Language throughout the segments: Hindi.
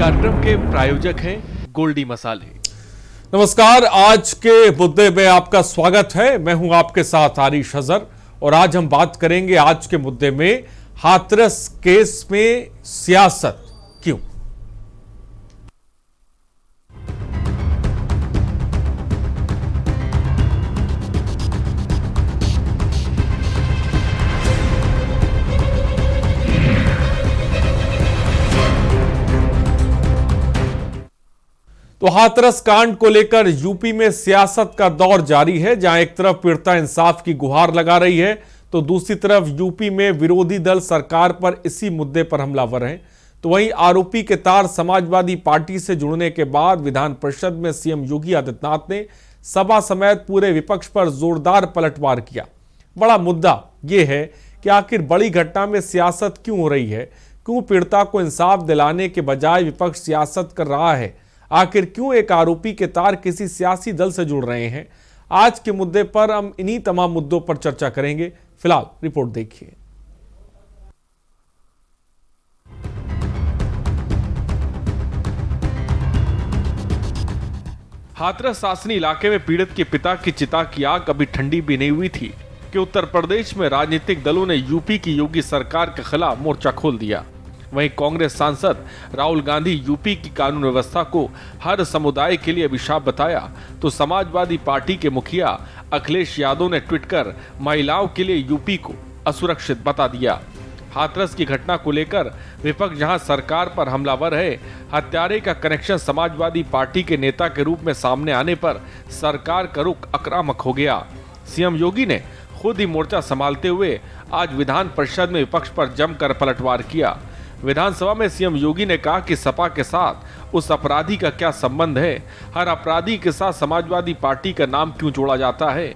कार्यक्रम के प्रायोजक हैं गोल्डी मसाले। नमस्कार, आज के मुद्दे में आपका स्वागत है। मैं हूं आपके साथ आरिश अजहर और आज हम बात करेंगे आज के मुद्दे में हाथरस केस में सियासत क्यों। तो हाथरस कांड को लेकर यूपी में सियासत का दौर जारी है, जहां एक तरफ पीड़िता इंसाफ की गुहार लगा रही है तो दूसरी तरफ यूपी में विरोधी दल सरकार पर इसी मुद्दे पर हमलावर हैं। तो वहीं आरोपी के तार समाजवादी पार्टी से जुड़ने के बाद विधान परिषद में सीएम योगी आदित्यनाथ ने सभा समेत पूरे विपक्ष पर जोरदार पलटवार किया। बड़ा मुद्दा यह है कि आखिर बड़ी घटना में सियासत क्यों हो रही है, क्यों पीड़िता को इंसाफ दिलाने के बजाय विपक्ष सियासत कर रहा है, आखिर क्यों एक आरोपी के तार किसी सियासी दल से जुड़ रहे हैं। आज के मुद्दे पर हम इन्हीं तमाम मुद्दों पर चर्चा करेंगे। फिलहाल रिपोर्ट देखिए। हाथरस शासनी इलाके में पीड़ित के पिता की चिता की आग अभी ठंडी भी नहीं हुई थी कि उत्तर प्रदेश में राजनीतिक दलों ने यूपी की योगी सरकार के खिलाफ मोर्चा खोल दिया। वहीं कांग्रेस सांसद राहुल गांधी यूपी की कानून व्यवस्था को हर समुदाय के लिए अभिशाप बताया तो समाजवादी पार्टी के मुखिया अखिलेश यादव ने ट्वीट कर महिलाओं के लिए यूपी को असुरक्षित बता दिया। हाथरस की घटना को लेकर विपक्ष जहां सरकार पर हमलावर है, हत्यारे का कनेक्शन समाजवादी पार्टी के नेता के रूप में सामने आने पर सरकार का रुख आक्रामक हो गया। सीएम योगी ने खुद ही मोर्चा संभालते हुए आज विधान परिषद में विपक्ष पर जमकर पलटवार किया। विधानसभा में सीएम योगी ने कहा कि सपा के साथ उस अपराधी का क्या संबंध है, हर अपराधी के साथ समाजवादी पार्टी का नाम क्यों जोड़ा जाता है।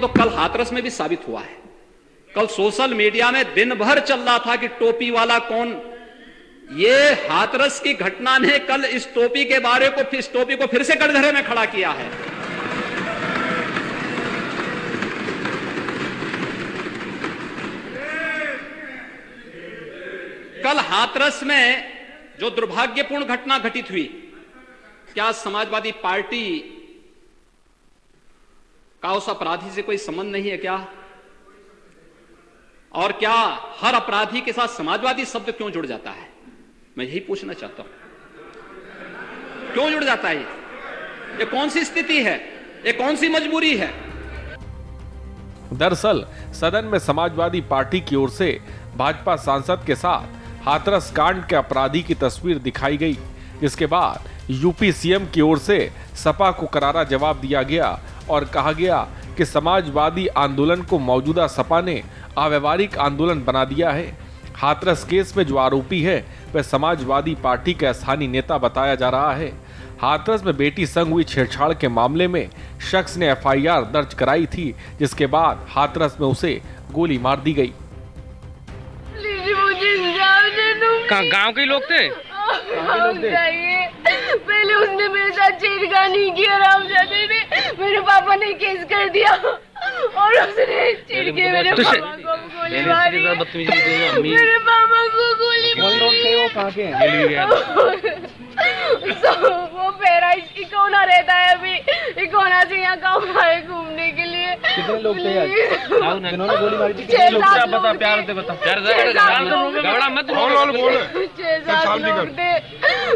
तो कल हाथरस में भी साबित हुआ है। कल सोशल मीडिया में दिन भर चल रहा था कि टोपी वाला कौन। ये हाथरस की घटना ने कल इस टोपी के बारे को इस टोपी को फिर से कटघरे में खड़ा किया है। कल हाथरस में जो दुर्भाग्यपूर्ण घटना घटित हुई, क्या समाजवादी पार्टी का उस अपराधी से कोई संबंध नहीं है क्या? और क्या हर अपराधी के साथ समाजवादी शब्द क्यों जुड़ जाता है? मैं यही पूछना चाहता हूं, क्यों जुड़ जाता है? ये कौन सी स्थिति है, ये कौन सी मजबूरी है? दरअसल सदन में समाजवादी पार्टी की ओर से भाजपा सांसद के साथ हाथरस कांड के अपराधी की तस्वीर दिखाई गई, जिसके बाद यूपी सीएम की ओर से सपा को करारा जवाब दिया गया और कहा गया कि समाजवादी आंदोलन को मौजूदा सपा ने अव्यावहारिक आंदोलन बना दिया है। हाथरस केस में जो आरोपी है वह समाजवादी पार्टी का स्थानीय नेता बताया जा रहा है। हाथरस में बेटी संग हुई छेड़छाड़ के मामले में शख्स ने एफआईआर दर्ज कराई थी, जिसके बाद हाथरस में उसे गोली मार दी गई। कहाँ गांव के लोग थे? पहले उसने मेरे साथ छेड़खानी किया, रामजादे ने मेरे पापा ने केस कर दिया और उसने छेड़ के मेरे पापा को गोली मारी। मेरे पापा को गोली मारी। वो कहाँ के हैं? वो पैराइश इकोना रहता है अभी, इकोना से यहाँ गाँव आए घूमने के लिए। कितने लोग थे आज? जिन्होंने गोली मारी थी? 6-7 लोग बता, प्यार से बता। घबरा मत, बोल। 6-7 लोग थे।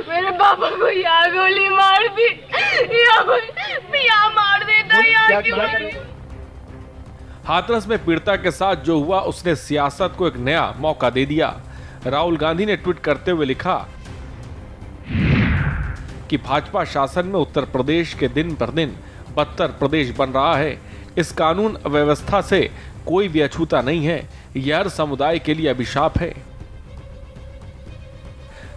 मेरे पापा को यहाँ गोली मार दी, यहाँ मार देता, यहाँ क्यों? हाथरस में पीड़िता के साथ जो हुआ उसने सियासत को एक नया मौका दे दिया। राहुल गांधी ने ट्वीट करते हुए लिखा कि भाजपा शासन में उत्तर प्रदेश के दिन पर दिन बदतर प्रदेश बन रहा है। इस कानून व्यवस्था से कोई भी अछूता नहीं है, यह हर समुदाय के लिए अभिशाप है।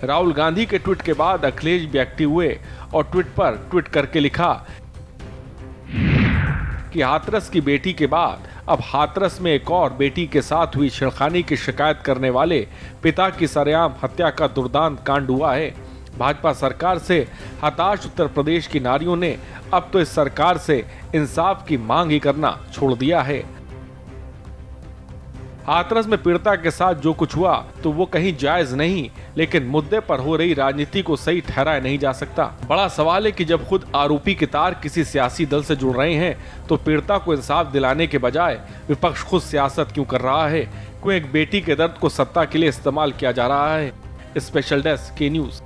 राहुल गांधी के ट्वीट के बाद अखिलेश भी एक्टिव हुए और ट्वीट पर ट्वीट करके लिखा कि हाथरस की बेटी के बाद अब हाथरस में एक और बेटी के साथ हुई छेड़खानी की शिकायत करने वाले पिता की सरेआम हत्या का दुर्दांत कांड हुआ है। भाजपा सरकार से हताश उत्तर प्रदेश की नारियों ने अब तो इस सरकार से इंसाफ की मांग ही करना छोड़ दिया है। हाथरस में पीड़िता के साथ जो कुछ हुआ तो वो कहीं जायज नहीं, लेकिन मुद्दे पर हो रही राजनीति को सही ठहराया नहीं जा सकता। बड़ा सवाल है कि जब खुद आरोपी के तार किसी सियासी दल से जुड़ रहे हैं तो पीड़िता को इंसाफ दिलाने के बजाय विपक्ष खुद सियासत क्यों कर रहा है? क्यों एक बेटी के दर्द को सत्ता के लिए इस्तेमाल किया जा रहा है? स्पेशल डेस्क के न्यूज।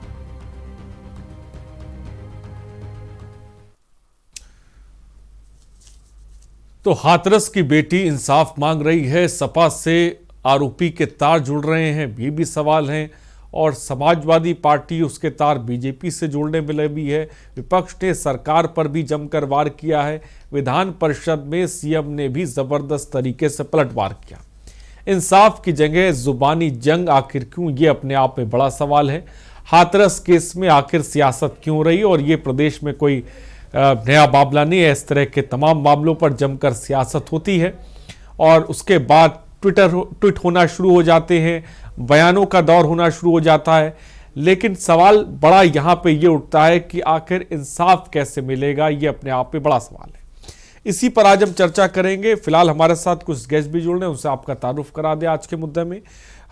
तो हाथरस की बेटी इंसाफ मांग रही है, सपा से आरोपी के तार जुड़ रहे हैं, ये भी सवाल हैं, और समाजवादी पार्टी उसके तार बीजेपी से जोड़ने में लगी है। विपक्ष ने सरकार पर भी जमकर वार किया है। विधान परिषद में सीएम ने भी जबरदस्त तरीके से पलटवार किया। इंसाफ की जगह जुबानी जंग आखिर क्यों, ये अपने आप में बड़ा सवाल है। हाथरस केस में आखिर सियासत क्यों रही, और ये प्रदेश में कोई नया मामला नहीं है। इस तरह के तमाम मामलों पर जमकर सियासत होती है और उसके बाद ट्वीट होना शुरू हो जाते हैं, बयानों का दौर होना शुरू हो जाता है। लेकिन सवाल बड़ा यहाँ पे ये उठता है कि आखिर इंसाफ कैसे मिलेगा, ये अपने आप में बड़ा सवाल है। इसी पर आज हम चर्चा करेंगे। फिलहाल हमारे साथ कुछ गेस्ट भी जुड़ रहे हैं, उनसे आपका तारुफ करा दें आज के मुद्दे में।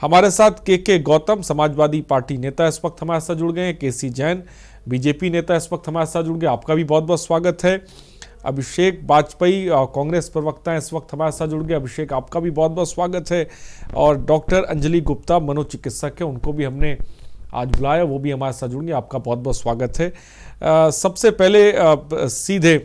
हमारे साथ के गौतम समाजवादी पार्टी नेता इस वक्त हमारे साथ जुड़ गए हैं। केसी जैन बीजेपी नेता इस वक्त हमारे साथ जुड़ गए, आपका भी बहुत बहुत स्वागत है। अभिषेक बाजपेयी कांग्रेस प्रवक्ता इस वक्त हमारे साथ जुड़ गए, अभिषेक आपका भी बहुत बहुत स्वागत है। और डॉक्टर अंजलि गुप्ता मनोचिकित्सक है, उनको भी हमने आज बुलाया, वो भी हमारे साथ जुड़ गए, आपका बहुत बहुत स्वागत है। सबसे पहले सीधे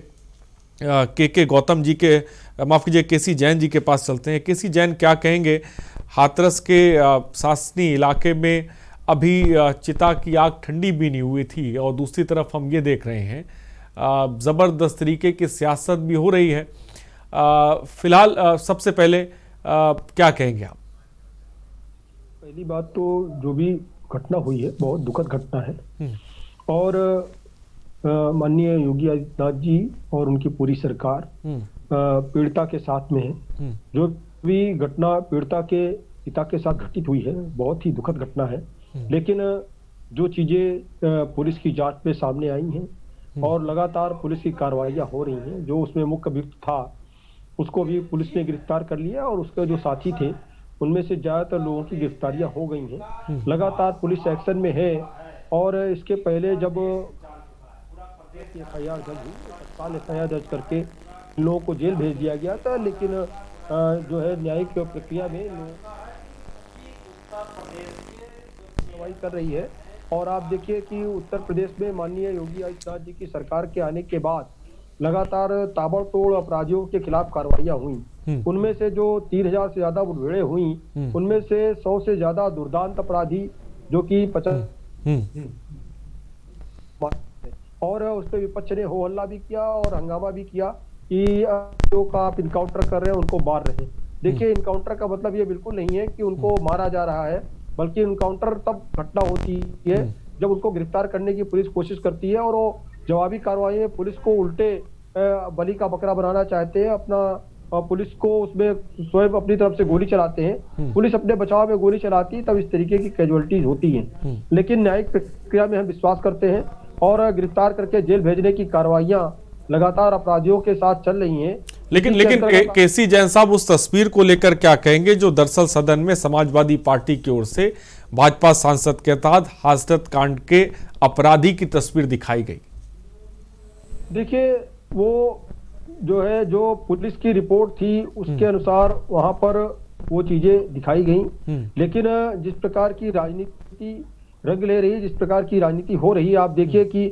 के गौतम जी के, माफ कीजिए केसी जैन जी के पास चलते हैं। केसी जैन, क्या कहेंगे? हाथरस के सासनी इलाके में अभी चिता की आग ठंडी भी नहीं हुई थी, और दूसरी तरफ हम ये देख रहे हैं ज़बरदस्त तरीके की सियासत भी हो रही है। फिलहाल सबसे पहले क्या कहेंगे आप? पहली बात तो जो भी घटना हुई है बहुत दुखद घटना है, और माननीय योगी आदित्यनाथ जी और उनकी पूरी सरकार पीड़िता के साथ में है। जो भी घटना पीड़िता के पिता के साथ घटित हुई है बहुत ही दुखद घटना है, लेकिन जो चीजें पुलिस की जांच में सामने आई हैं और लगातार पुलिस की कार्रवाइयां हो रही हैं, जो उसमें मुख्य अभियुक्त था उसको भी पुलिस ने गिरफ्तार कर लिया, और उसके जो साथी थे उनमें से ज्यादातर लोगों की गिरफ्तारियां हो गई हैं। लगातार पुलिस एक्शन में है, और इसके पहले जब FIR दर्ज हुई, तत्काल FIR दर्ज करके इन लोगों को जेल भेज दिया गया था। लेकिन जो है न्यायिक प्रक्रिया में कार्रवाई कर रही है, और आप देखिए कि उत्तर प्रदेश में माननीय योगी आदित्यनाथ जी की सरकार के आने के बाद लगातार ताबड़तोड़ अपराधियों के खिलाफ कार्रवाइयां हुई। उनमें से जो 3000 से ज्यादा मुठभेड़ें हुई, उनमें से 100 से ज्यादा दुर्दांत अपराधी जो कि 50 और उस पर विपक्ष ने हो हल्ला भी किया और हंगामा भी किया कि जो का आप इनकाउंटर कर रहे हैं उनको मार रहे हैं। देखिए, इनकाउंटर का मतलब ये बिल्कुल नहीं है कि उनको मारा जा रहा है, बल्कि इनकाउंटर तब घटना होती है जब उनको गिरफ्तार करने की पुलिस कोशिश करती है, और वो जवाबी कार्रवाई में पुलिस को उल्टे बलि का बकरा बनाना चाहते हैं। अपना पुलिस को उसमें स्वयं अपनी तरफ से गोली चलाते हैं, पुलिस अपने बचाव में गोली चलाती है, तब इस तरीके की कैजुअलिटीज होती हैं। लेकिन न्यायिक प्रक्रिया में हम विश्वास करते हैं, और गिरफ्तार करके जेल भेजने की कार्रवाइयां लगातार अपराधियों के साथ चल रही हैं। लेकिन केसी जैन साहब, उस तस्वीर को लेकर क्या कहेंगे जो दरअसल सदन में समाजवादी पार्टी की ओर से भाजपा सांसद के तहत हाथरस कांड के अपराधी की तस्वीर दिखाई गई? देखिए, वो जो है, जो पुलिस की रिपोर्ट थी उसके अनुसार वहां पर वो चीजें दिखाई गई, लेकिन जिस प्रकार की राजनीति रंग ले रही, जिस प्रकार की राजनीति हो रही है, आप देखिए कि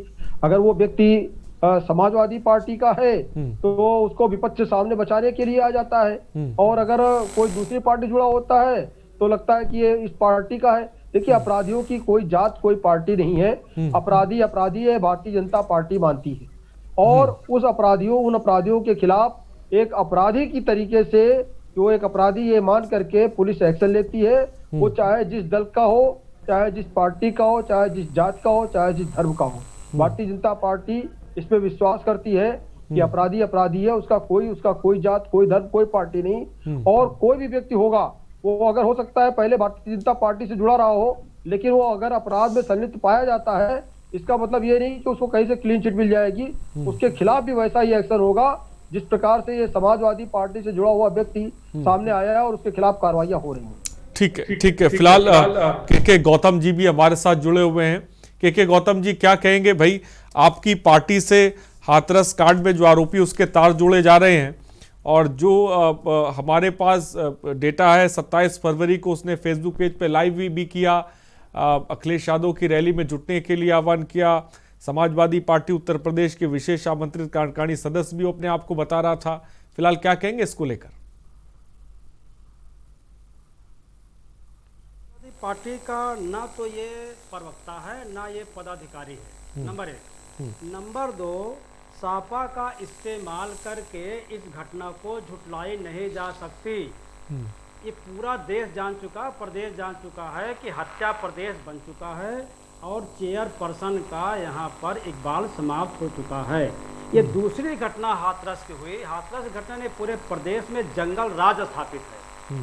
अगर वो व्यक्ति समाजवादी पार्टी का है तो उसको विपक्ष से सामने बचाने के लिए आ जाता है, और अगर कोई दूसरी पार्टी जुड़ा होता है तो लगता है कि ये इस पार्टी का है। देखिए, अपराधियों की कोई जात कोई पार्टी नहीं है, अपराधी अपराधी है, भारतीय जनता पार्टी मानती है, और उन अपराधियों के खिलाफ एक अपराधी की तरीके से जो एक अपराधी ये मान करके पुलिस एक्शन लेती है, वो चाहे जिस दल का हो, चाहे जिस पार्टी का हो, चाहे जिस जात का हो, चाहे जिस धर्म का हो। भारतीय जनता पार्टी इसमें विश्वास करती है कि अपराधी अपराधी है, उसका कोई जात, कोई धर्म, कोई पार्टी नहीं, और कोई भी व्यक्ति होगा, वो अगर हो सकता है पहले भारतीय जनता पार्टी से जुड़ा रहा हो, लेकिन वो अगर अपराध में संलिप्त पाया जाता है, इसका मतलब ये नहीं कि उसको कहीं से क्लीन चिट मिल जाएगी, उसके खिलाफ भी वैसा ही एक्शन होगा जिस प्रकार से ये समाजवादी पार्टी से जुड़ा हुआ व्यक्ति सामने आया है और उसके खिलाफ कार्रवाइयां हो रही हैं। ठीक है। फिलहाल के गौतम जी भी हमारे साथ जुड़े हुए हैं। के गौतम जी, क्या कहेंगे भाई, आपकी पार्टी से हाथरस कांड में जो आरोपी उसके तार जोड़े जा रहे हैं और जो हमारे पास डेटा है 27 फरवरी को उसने फेसबुक पेज पे लाइव भी किया, अखिलेश यादव की रैली में जुटने के लिए आह्वान किया, समाजवादी पार्टी उत्तर प्रदेश के विशेष आमंत्रित कार्यकारिणी सदस्य भी अपने आप को बता रहा था। फिलहाल क्या कहेंगे इसको लेकर? पार्टी का ना तो ये प्रवक्ता है ना ये पदाधिकारी है, नंबर 1। नंबर 2, सापा का इस्तेमाल करके इस घटना को झुटलाई नहीं जा सकती। ये पूरा देश जान चुका, प्रदेश जान चुका है कि हत्या प्रदेश बन चुका है और चेयरपर्सन का यहाँ पर इकबाल समाप्त हो चुका है। ये दूसरी घटना हाथरस की हुई। हाथरस घटना ने पूरे प्रदेश में जंगल राज स्थापित है।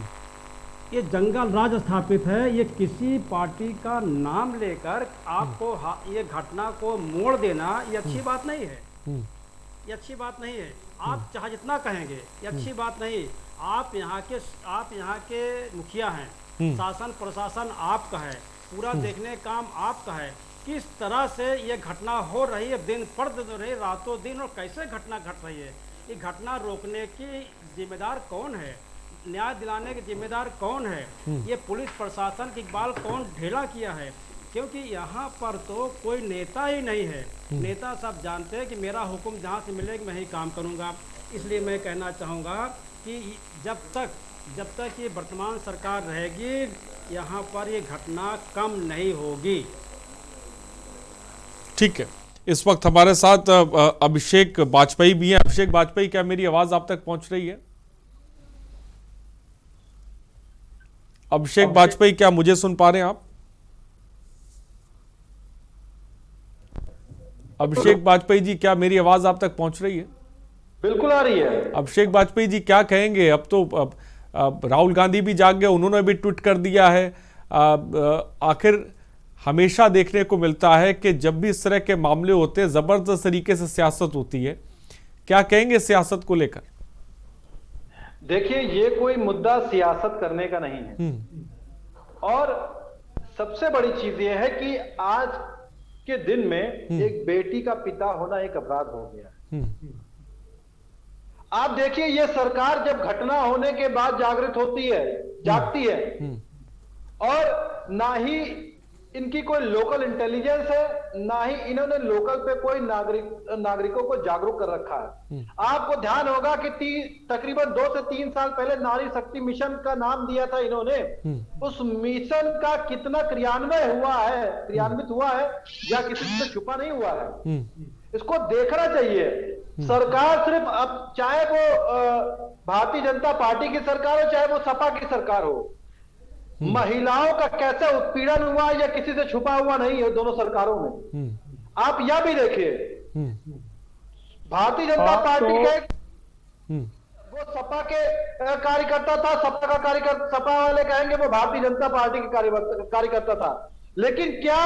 ये जंगल राज स्थापित है। ये किसी पार्टी का नाम लेकर आपको ये घटना को मोड़ देना ये अच्छी बात नहीं है। ये अच्छी बात नहीं है। आप चाहे जितना कहेंगे ये अच्छी बात नहीं। आप यहाँ के मुखिया हैं, शासन प्रशासन आपका है, पूरा देखने काम आपका है। किस तरह से ये घटना हो रही है, दिन पर रही, रातों दिन, और कैसे घटना घट रही है, ये घटना रोकने की जिम्मेदार कौन है, न्याय दिलाने के जिम्मेदार कौन है, ये पुलिस प्रशासन की इकबाल कौन ढेला किया है? क्योंकि यहाँ पर तो कोई नेता ही नहीं है। नेता सब जानते हैं कि मेरा हुक्म जहाँ से मिलेगा मैं ही काम करूँगा। इसलिए मैं कहना चाहूँगा कि जब तक ये वर्तमान सरकार रहेगी यहाँ पर ये घटना कम नहीं होगी। ठीक है, इस वक्त हमारे साथ अभिषेक वाजपेयी भी हैं। अभिषेक वाजपेयी, क्या मेरी आवाज आप तक पहुंच रही है? अभिषेक वाजपेयी, क्या मुझे सुन पा रहे हैं आप? अभिषेक वाजपेयी जी, क्या मेरी आवाज आप तक पहुंच रही है? बिल्कुल आ रही है। अभिषेक वाजपेयी जी, क्या कहेंगे? अब तो राहुल गांधी भी जाग गए, उन्होंने भी ट्वीट कर दिया है। आखिर हमेशा देखने को मिलता है कि जब भी इस तरह के मामले होते हैं जबरदस्त तरीके से सियासत होती है। क्या कहेंगे सियासत को लेकर? देखिए, ये कोई मुद्दा सियासत करने का नहीं है। और सबसे बड़ी चीज ये है कि आज के दिन में एक बेटी का पिता होना एक अपराध हो गया। आप देखिए, ये सरकार जब घटना होने के बाद जागती है और ना ही इनकी कोई लोकल इंटेलिजेंस है, ना ही इन्होंने लोकल पे कोई नागरिकों को जागरूक कर रखा है। आपको ध्यान होगा कि तकरीबन 2 से 3 साल पहले नारी शक्ति मिशन का नाम दिया था इन्होंने। उस मिशन का कितना क्रियान्वित हुआ है या किसी से छुपा नहीं हुआ है, इसको देखना चाहिए। सरकार सिर्फ अब चाहे वो भारतीय जनता पार्टी की सरकार हो चाहे वो सपा की सरकार हो, महिलाओं का कैसे उत्पीड़न हुआ या किसी से छुपा हुआ नहीं है दोनों सरकारों में। आप यह भी देखिए, भारतीय जनता पार्टी के वो सपा के कार्यकर्ता था, सपा वाले कहेंगे वो भारतीय जनता पार्टी के कार्यकर्ता था, लेकिन क्या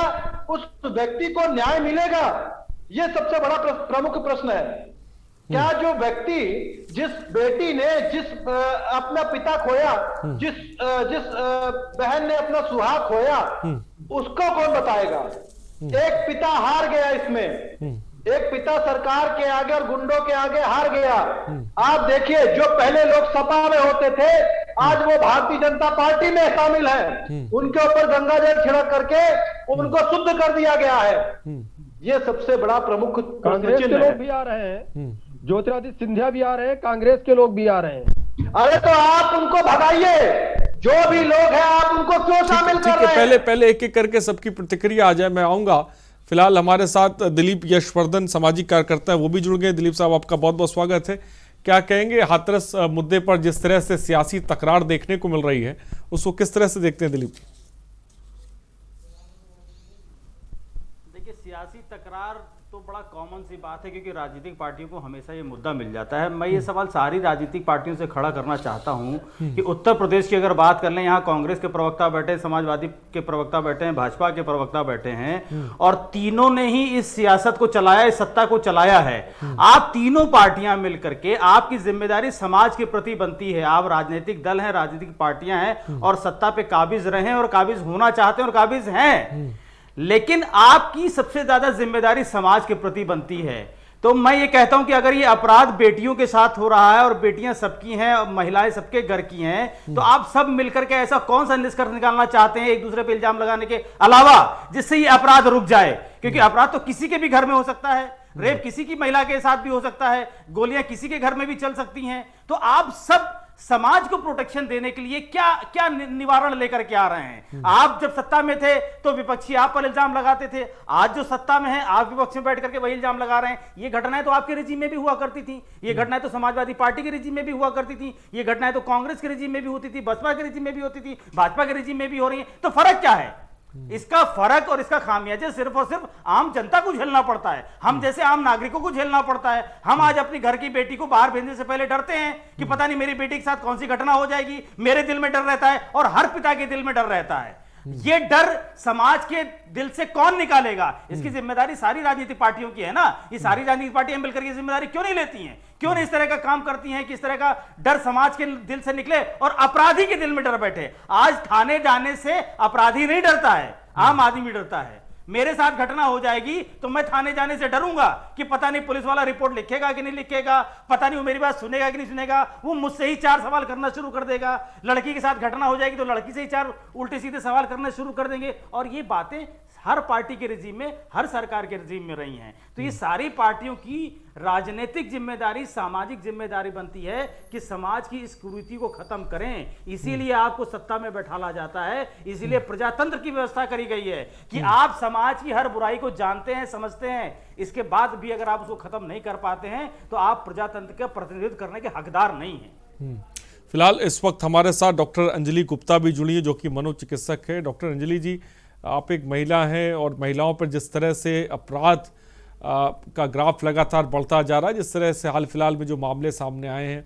उस व्यक्ति को न्याय मिलेगा? यह सबसे बड़ा प्रमुख प्रश्न है। क्या जो व्यक्ति, जिस बेटी ने अपना पिता खोया, जिस बहन ने अपना सुहाग खोया, उसको कौन बताएगा? एक पिता हार गया इसमें, एक पिता सरकार के आगे और गुंडों के आगे हार गया। आप देखिए, जो पहले लोग सपा में होते थे आज वो भारतीय जनता पार्टी में शामिल हैं। उनके ऊपर गंगाजल छिड़क करके उनको शुद्ध कर दिया गया है। ये सबसे बड़ा प्रमुख कांग्रेस के लोग भी आ रहे हैं, ज्योतिरादित्य सिंधिया भी आ रहे हैं, कांग्रेस के लोग भी आ रहे हैं। अरे तो आप उनको भगाइए, जो भी लोग हैं आप उनको क्यों शामिल कर रहे हैं? पहले एक एक करके सबकी प्रतिक्रिया आ जाए, मैं आऊंगा। फिलहाल हमारे साथ दिलीप यशवर्धन सामाजिक कार्यकर्ता है, वो भी जुड़ गए। दिलीप साहब, आपका बहुत बहुत स्वागत है। क्या कहेंगे हाथरस मुद्दे पर जिस तरह से सियासी तकरार देखने को मिल रही है, उसको किस तरह से देखते हैं दिलीप जी? देखिए, सियासी तकरार तो बड़ा कॉमन सी बात है, क्योंकि राजनीतिक पार्टियों को हमेशा ये मुद्दा मिल जाता है। मैं ये सवाल सारी राजनीतिक पार्टियों से खड़ा करना चाहता हूं कि उत्तर प्रदेश की अगर बात कर लें, यहाँ कांग्रेस के प्रवक्ता बैठे, समाजवादी के प्रवक्ता बैठे हैं, भाजपा के प्रवक्ता बैठे हैं, और तीनों ने ही इस सियासत को चलाया, इस सत्ता को चलाया है। आप तीनों पार्टियां मिलकर के, आपकी जिम्मेदारी समाज के प्रति बनती है। आप राजनीतिक दल हैं, राजनीतिक पार्टियां हैं और सत्ता पे काबिज रहे और काबिज होना चाहते हैं और काबिज हैं, लेकिन आपकी सबसे ज्यादा जिम्मेदारी समाज के प्रति बनती है। तो मैं ये कहता हूं कि अगर ये अपराध बेटियों के साथ हो रहा है और बेटियां सबकी हैं और महिलाएं सबके घर की हैं, तो आप सब मिलकर के ऐसा कौन सा निष्कर्ष निकालना चाहते हैं एक दूसरे पे इल्जाम लगाने के अलावा, जिससे ये अपराध रुक जाए? क्योंकि अपराध तो किसी के भी घर में हो सकता है, रेप किसी की महिला के साथ भी हो सकता है, गोलियां किसी के घर में भी चल सकती हैं। तो आप सब समाज को प्रोटेक्शन देने के लिए क्या क्या निवारण लेकर के आ रहे हैं? आप जब सत्ता में थे तो विपक्षी आप पर इल्जाम लगाते थे, आज जो सत्ता में है आप विपक्ष में बैठ करके वही इल्जाम लगा रहे हैं। ये घटनाएं तो आपके रिजीम में भी हुआ करती थी, ये घटनाएं तो समाजवादी पार्टी के रिजीम में भी हुआ करती थी, ये घटनाएं तो कांग्रेस के रिजीम में भी होती थी, बसपा के रिजीम में भी होती थी, भाजपा के रिजीम में भी हो रही है। तो फर्क क्या है? इसका फर्क और इसका खामियाजा सिर्फ और सिर्फ आम जनता को झेलना पड़ता है, हम जैसे आम नागरिकों को झेलना पड़ता है। हम आज अपनी घर की बेटी को बाहर भेजने से पहले डरते हैं कि पता नहीं मेरी बेटी के साथ कौन सी घटना हो जाएगी, मेरे दिल में डर रहता है और हर पिता के दिल में डर रहता है। ये डर समाज के दिल से कौन निकालेगा? इसकी जिम्मेदारी सारी राजनीतिक पार्टियों की है ना। ये सारी राजनीतिक पार्टियां मिलकर ये जिम्मेदारी क्यों नहीं लेती हैं? क्यों नहीं इस तरह का काम करती हैं कि इस तरह का डर समाज के दिल से निकले और अपराधी के दिल में डर बैठे? आज थाने जाने से अपराधी नहीं डरता है, आम आदमी डरता है। मेरे साथ घटना हो जाएगी तो मैं थाने जाने से डरूंगा कि पता नहीं पुलिस वाला रिपोर्ट लिखेगा कि नहीं लिखेगा, पता नहीं वो मेरी बात सुनेगा कि नहीं सुनेगा, वो मुझसे ही 4 सवाल करना शुरू कर देगा। लड़की के साथ घटना हो जाएगी तो लड़की से ही 4 उल्टे सीधे सवाल करना शुरू कर देंगे। और ये बातें हर पार्टी के रिजीम में, हर सरकार के रिजीम में रही हैं। तो ये सारी पार्टियों की राजनीतिक जिम्मेदारी, सामाजिक जिम्मेदारी बनती है कि समाज की इस कुरीति को खत्म करें। इसीलिए आपको सत्ता में बैठाला जाता है, इसीलिए प्रजातंत्र की व्यवस्था करी गई है कि आप समाज की हर बुराई को जानते हैं, समझते हैं, इसके बाद भी अगर आप उसको खत्म नहीं कर पाते हैं तो आप प्रजातंत्र का प्रतिनिधित्व करने के हकदार नहीं हैं। फिलहाल इस वक्त हमारे साथ डॉक्टर अंजलि गुप्ता भी जुड़ी है, जो कि मनोचिकित्सक है। डॉक्टर अंजलि जी, आप एक महिला हैं और महिलाओं पर जिस तरह से अपराध का ग्राफ लगातार बढ़ता जा रहा है, जिस तरह से हाल फिलहाल में जो मामले सामने आए हैं,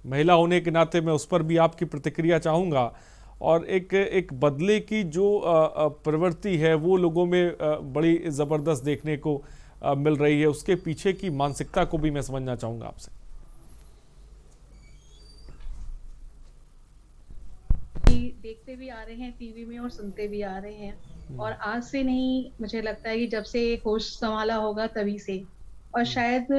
महिला होने के नाते मैं उस पर भी आपकी प्रतिक्रिया चाहूँगा। और एक बदले की जो प्रवृत्ति है वो लोगों में बड़ी ज़बरदस्त देखने को मिल रही है, उसके पीछे की मानसिकता को भी मैं समझना चाहूँगा आपसे। देखते भी आ रहे हैं टीवी में और सुनते भी आ रहे हैं, और आज से नहीं, मुझे लगता है कि जब से होश संभाला होगा तभी से। और शायद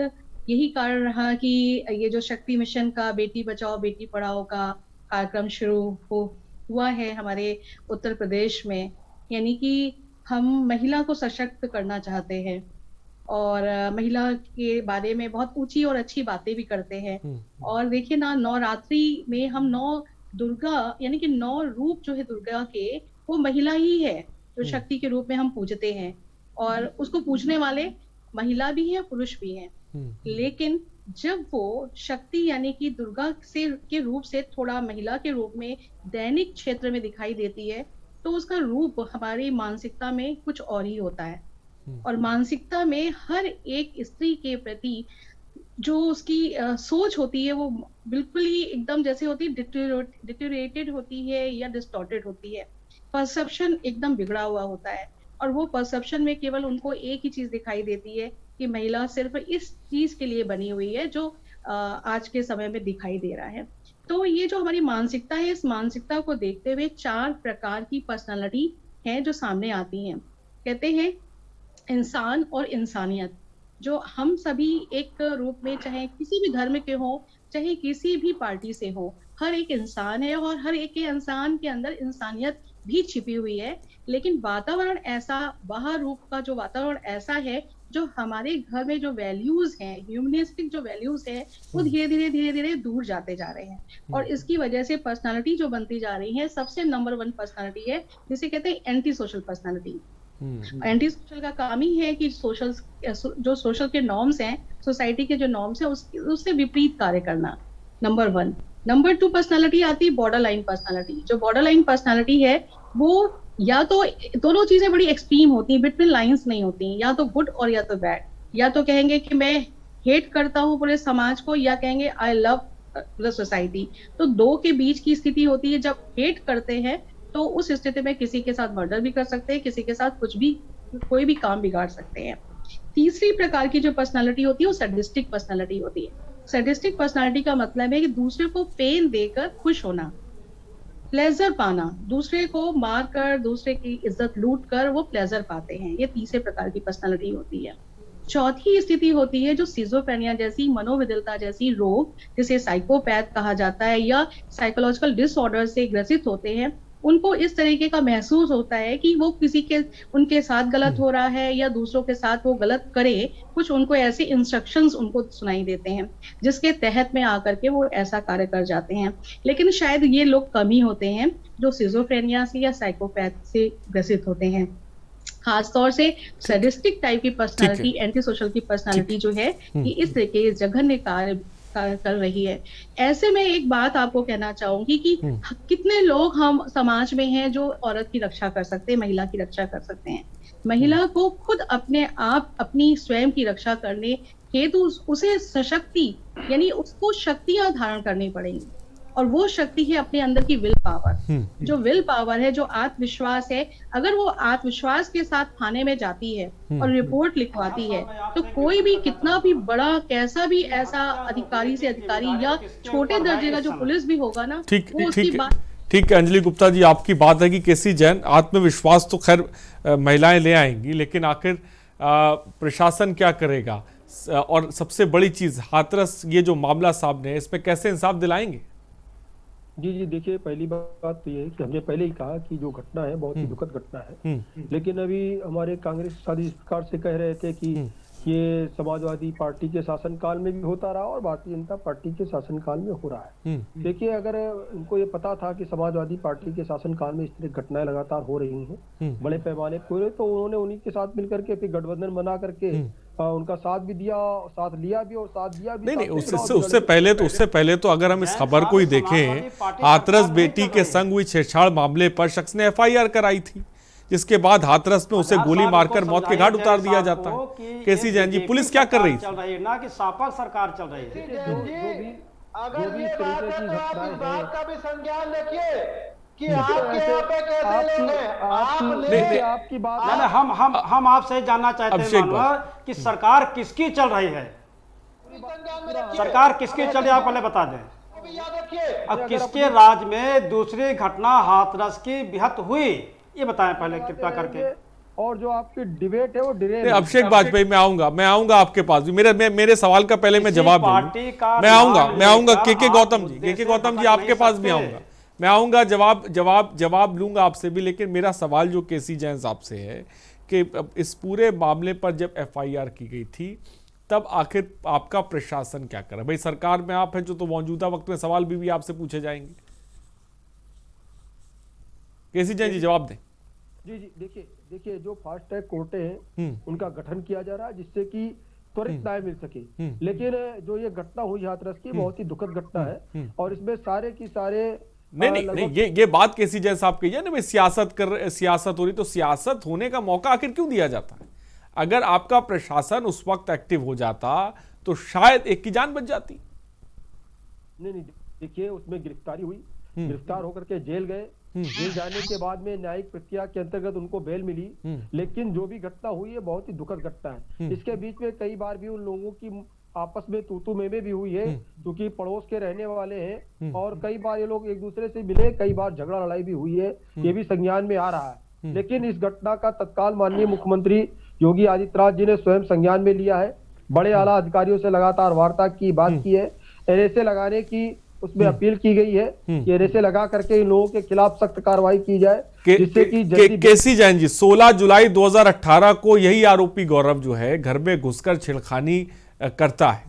यही कारण रहा कि ये जो शक्ति मिशन का बेटी बचाओ बेटी पढ़ाओ का कार्यक्रम शुरू हुआ है हमारे उत्तर प्रदेश में। यानी कि हम महिला को सशक्त करना चाहते हैं और महिला के बारे में बहुत ऊंची और अच्छी बातें भी करते हैं। और देखिए ना, नवरात्रि में हम 9 दुर्गा, यानी कि 9 रूप जो है दुर्गा के, वो महिला ही है जो शक्ति के रूप में हम पूजते हैं, और उसको पूजने वाले महिला भी हैं, पुरुष भी हैं। लेकिन जब वो शक्ति यानी कि दुर्गा के रूप से थोड़ा महिला के रूप में दैनिक क्षेत्र में दिखाई देती है, तो उसका रूप हमारी मानसिकता में कुछ और ही होता है। और मानसिकता में हर एक स्त्री के प्रति जो उसकी सोच होती है वो बिल्कुल ही एकदम जैसे होती है डिटेरियोरेटेड होती है या डिस्टॉर्टेड होती है। परसेप्शन एकदम बिगड़ा हुआ होता है, और वो परसेप्शन में केवल उनको एक ही चीज दिखाई देती है कि महिला सिर्फ इस चीज के लिए बनी हुई है जो आज के समय में दिखाई दे रहा है। तो ये जो हमारी मानसिकता है, इस मानसिकता को देखते हुए 4 प्रकार की पर्सनालिटी हैं जो सामने आती हैं। कहते हैं इंसान और इंसानियत, जो हम सभी एक रूप में, चाहे किसी भी धर्म के हो, चाहे किसी भी पार्टी से हो, हर एक इंसान है और हर एक इंसान के अंदर इंसानियत भी छिपी हुई है। लेकिन वातावरण ऐसा, बाहर रूप का जो वातावरण ऐसा है, जो हमारे घर में जो वैल्यूज हैं, ह्यूमनिस्टिक जो वैल्यूज है, वो धीरे धीरे दूर जाते जा रहे हैं। और इसकी वजह से पर्सनालिटी जो बनती जा रही है, सबसे नंबर 1 पर्सनालिटी है जिसे कहते हैं anti social personality. Anti social का काम ही है कि जो सोशल के नॉर्म्स हैं, सोसाइटी के जो नॉर्म्स हैं, उससे विपरीत कार्य करना, नंबर 1। नंबर 2 पर्सनालिटी आती है बॉर्डर लाइन पर्सनालिटी। जो बॉर्डर लाइन पर्सनालिटी है वो या तो दोनों चीजें बड़ी एक्सट्रीम होती हैं, बिटवीन लाइंस नहीं होती, या तो गुड और या तो बैड। या तो कहेंगे कि मैं हेट करता हूँ पूरे समाज को, या कहेंगे आई लव द सोसाइटी। तो दो के बीच की स्थिति होती है। जब हेट करते हैं तो उस स्थिति में किसी के साथ मर्डर भी कर सकते हैं, किसी के साथ कोई भी काम बिगाड़ सकते हैं। तीसरी प्रकार की जो पर्सनालिटी होती है वो सैडिस्टिक पर्सनालिटी होती है। सैडिस्टिक पर्सनालिटी का मतलब है कि दूसरे को पेन देकर खुश होना, प्लेजर पाना, दूसरे को मारकर, दूसरे की इज्जत लूट कर वो प्लेजर पाते हैं। ये तीसरे प्रकार की पर्सनालिटी होती है। चौथी स्थिति होती है जो सिजोफ्रेनिया जैसी, मनोविकलता जैसी रोग, जिसे साइकोपैथ कहा जाता है, या साइकोलॉजिकल डिसऑर्डर से ग्रसित होते हैं। उनको इस तरीके का महसूस होता है कि वो उनके साथ गलत हो रहा है या दूसरों के साथ वो गलत करे, कुछ उनको ऐसे इंस्ट्रक्शंस उनको सुनाई देते हैं जिसके तहत में आकर के वो ऐसा कार्य कर जाते हैं। लेकिन शायद ये लोग कम ही होते हैं जो सिजोफ्रेनिया से या साइकोपैथ से ग्रसित होते हैं। खासतौर से सैडिस्टिक टाइप की पर्सनालिटी, एंटी सोशल की पर्सनालिटी जो है, ये इस तरह के जघन्य कार्य कर रही है। ऐसे में एक बात आपको कहना चाहूंगी कि कितने लोग हम समाज में हैं जो औरत की रक्षा कर सकते हैं, महिला की रक्षा कर सकते हैं। महिला को खुद अपने आप अपनी स्वयं की रक्षा करने हेतु उसे सशक्ति, यानी उसको शक्तियां धारण करनी पड़ेंगी, और वो शक्ति है अपने अंदर की विल पावर। जो विल पावर है, जो आत्मविश्वास है, अगर वो आत्मविश्वास के साथ थाने में जाती है और रिपोर्ट लिखवाती है, तो कोई भी कितना भी बड़ा, कैसा भी ऐसा अधिकारी से अधिकारी या छोटे दर्जे का जो पुलिस भी होगा ना, वो उसकी बात। ठीक है अंजलि गुप्ता जी, आपकी बात है कि केसी जैन, आत्मविश्वास तो खैर महिलाएं ले आएंगी, लेकिन आखिर प्रशासन क्या करेगा? और सबसे बड़ी चीज, हाथरस ये जो मामला सामने है, इसमें कैसे इंसाफ दिलाएंगे? जी देखिए, पहली बात तो ये है कि हमने पहले ही कहा कि जो घटना है बहुत ही दुखद घटना है। लेकिन अभी हमारे कांग्रेस साथी इस प्रकार से कह रहे थे कि ये समाजवादी पार्टी के शासनकाल में भी होता रहा और भारतीय जनता पार्टी के शासनकाल में हो रहा है। देखिए, अगर उनको ये पता था कि समाजवादी पार्टी के शासनकाल में इस तरह घटनाएं लगातार हो रही हैं बड़े पैमाने पर, तो उन्होंने उन्हीं के साथ मिलकर के फिर गठबंधन बना करके उनका साथ भी दिया, साथ लिया भी और साथ दिया भी। नहीं, उससे पहले तो अगर हम इस खबर को ही देखें, हाथरस बेटी के संग हुई छेड़छाड़ मामले पर शख्स ने FIR कराई थी, जिसके बाद हाथरस में उसे गोली मारकर मौत के घाट उतार दिया जाता है। केसी जैन जी, पुलिस क्या कर रही थी? ना कि सापा सरकार चल रही है। अगर ये बात है तो आप इस बात का भी संज्ञान रखिए कि आपके यहाँ पे कैसे लोग हैं। आपकी बात, हम आपसे जानना चाहते हैं कि सरकार किसकी चल रही है, सरकार किसकी चल रही है, आप पहले बता दें। अब किसके राज में दूसरी घटना हाथरस की बेहद हुई, ये बताएं पहले कृपया करके। और जो आपकी डिबेट है वो अभिषेक वाजपेयी, मैं आऊंगा आपके पास भी। मेरे सवाल का पहले मैं जवाब दूंगा। मैं आऊंगा के गौतम जी आपके पास भी आऊंगा। मैं आऊंगा, जवाब लूंगा आपसे भी। लेकिन मेरा सवाल जो केसी जैन साहब से है कि इस पूरे मामले पर जब FIR की गई थी, तब आखिर आपका प्रशासन क्या कर रहा है? भाई, सरकार में आप हैं जो, तो मौजूदा वक्त में सवाल भी आपसे पूछे जाएंगे। केसी जैन जी जवाब दें। जी देखिए, जो फास्ट ट्रैक कोर्टें हैं उनका गठन किया जा रहा है जिससे कि त्वरित न्याय मिल सके। लेकिन जो ये घटना हुई हाथरस की, बहुत ही दुखद घटना है, और इसमें सारे की सारे नहीं, ये बात केसी जैन साहब कही है ना, भाई सियासत हो रही, तो सियासत होने का मौका आखिर क्यों दिया जाता है? अगर आपका प्रशासन उस वक्त एक्टिव हो जाता तो शायद एक की जान बच जाती। नहीं, देखिए, उसमें गिरफ्तारी हुई, गिरफ्तार होकर के जेल गए, जेल जाने के बाद में न्यायिक प्रक्रिया के अंतर्गत उनको बेल मिली। लेकिन जो भी घटना हुई है बहुत ही दुखद घटना है। इसके बीच में कई बार भी उन लोगों की आपस में तू में भी हुई है, क्योंकि पड़ोस के रहने वाले हैं, और कई बार ये लोग एक दूसरे से मिले, कई बार झगड़ा लड़ाई भी हुई है, ये भी संज्ञान में आ रहा है। लेकिन इस घटना का तत्काल माननीय मुख्यमंत्री योगी आदित्यनाथ जी ने स्वयं संज्ञान में लिया है, बड़े आला अधिकारियों से लगातार वार्ता की, बात की है, एनएसए लगाने की उसमें अपील की गई है कि एनएसए लगा करके इन लोगों के खिलाफ सख्त कार्रवाई की जाए, जिससे कि केसी जैन जी, 16 जुलाई 2018 को यही आरोपी गौरव जो है घर में घुसकर छेड़खानी करता है,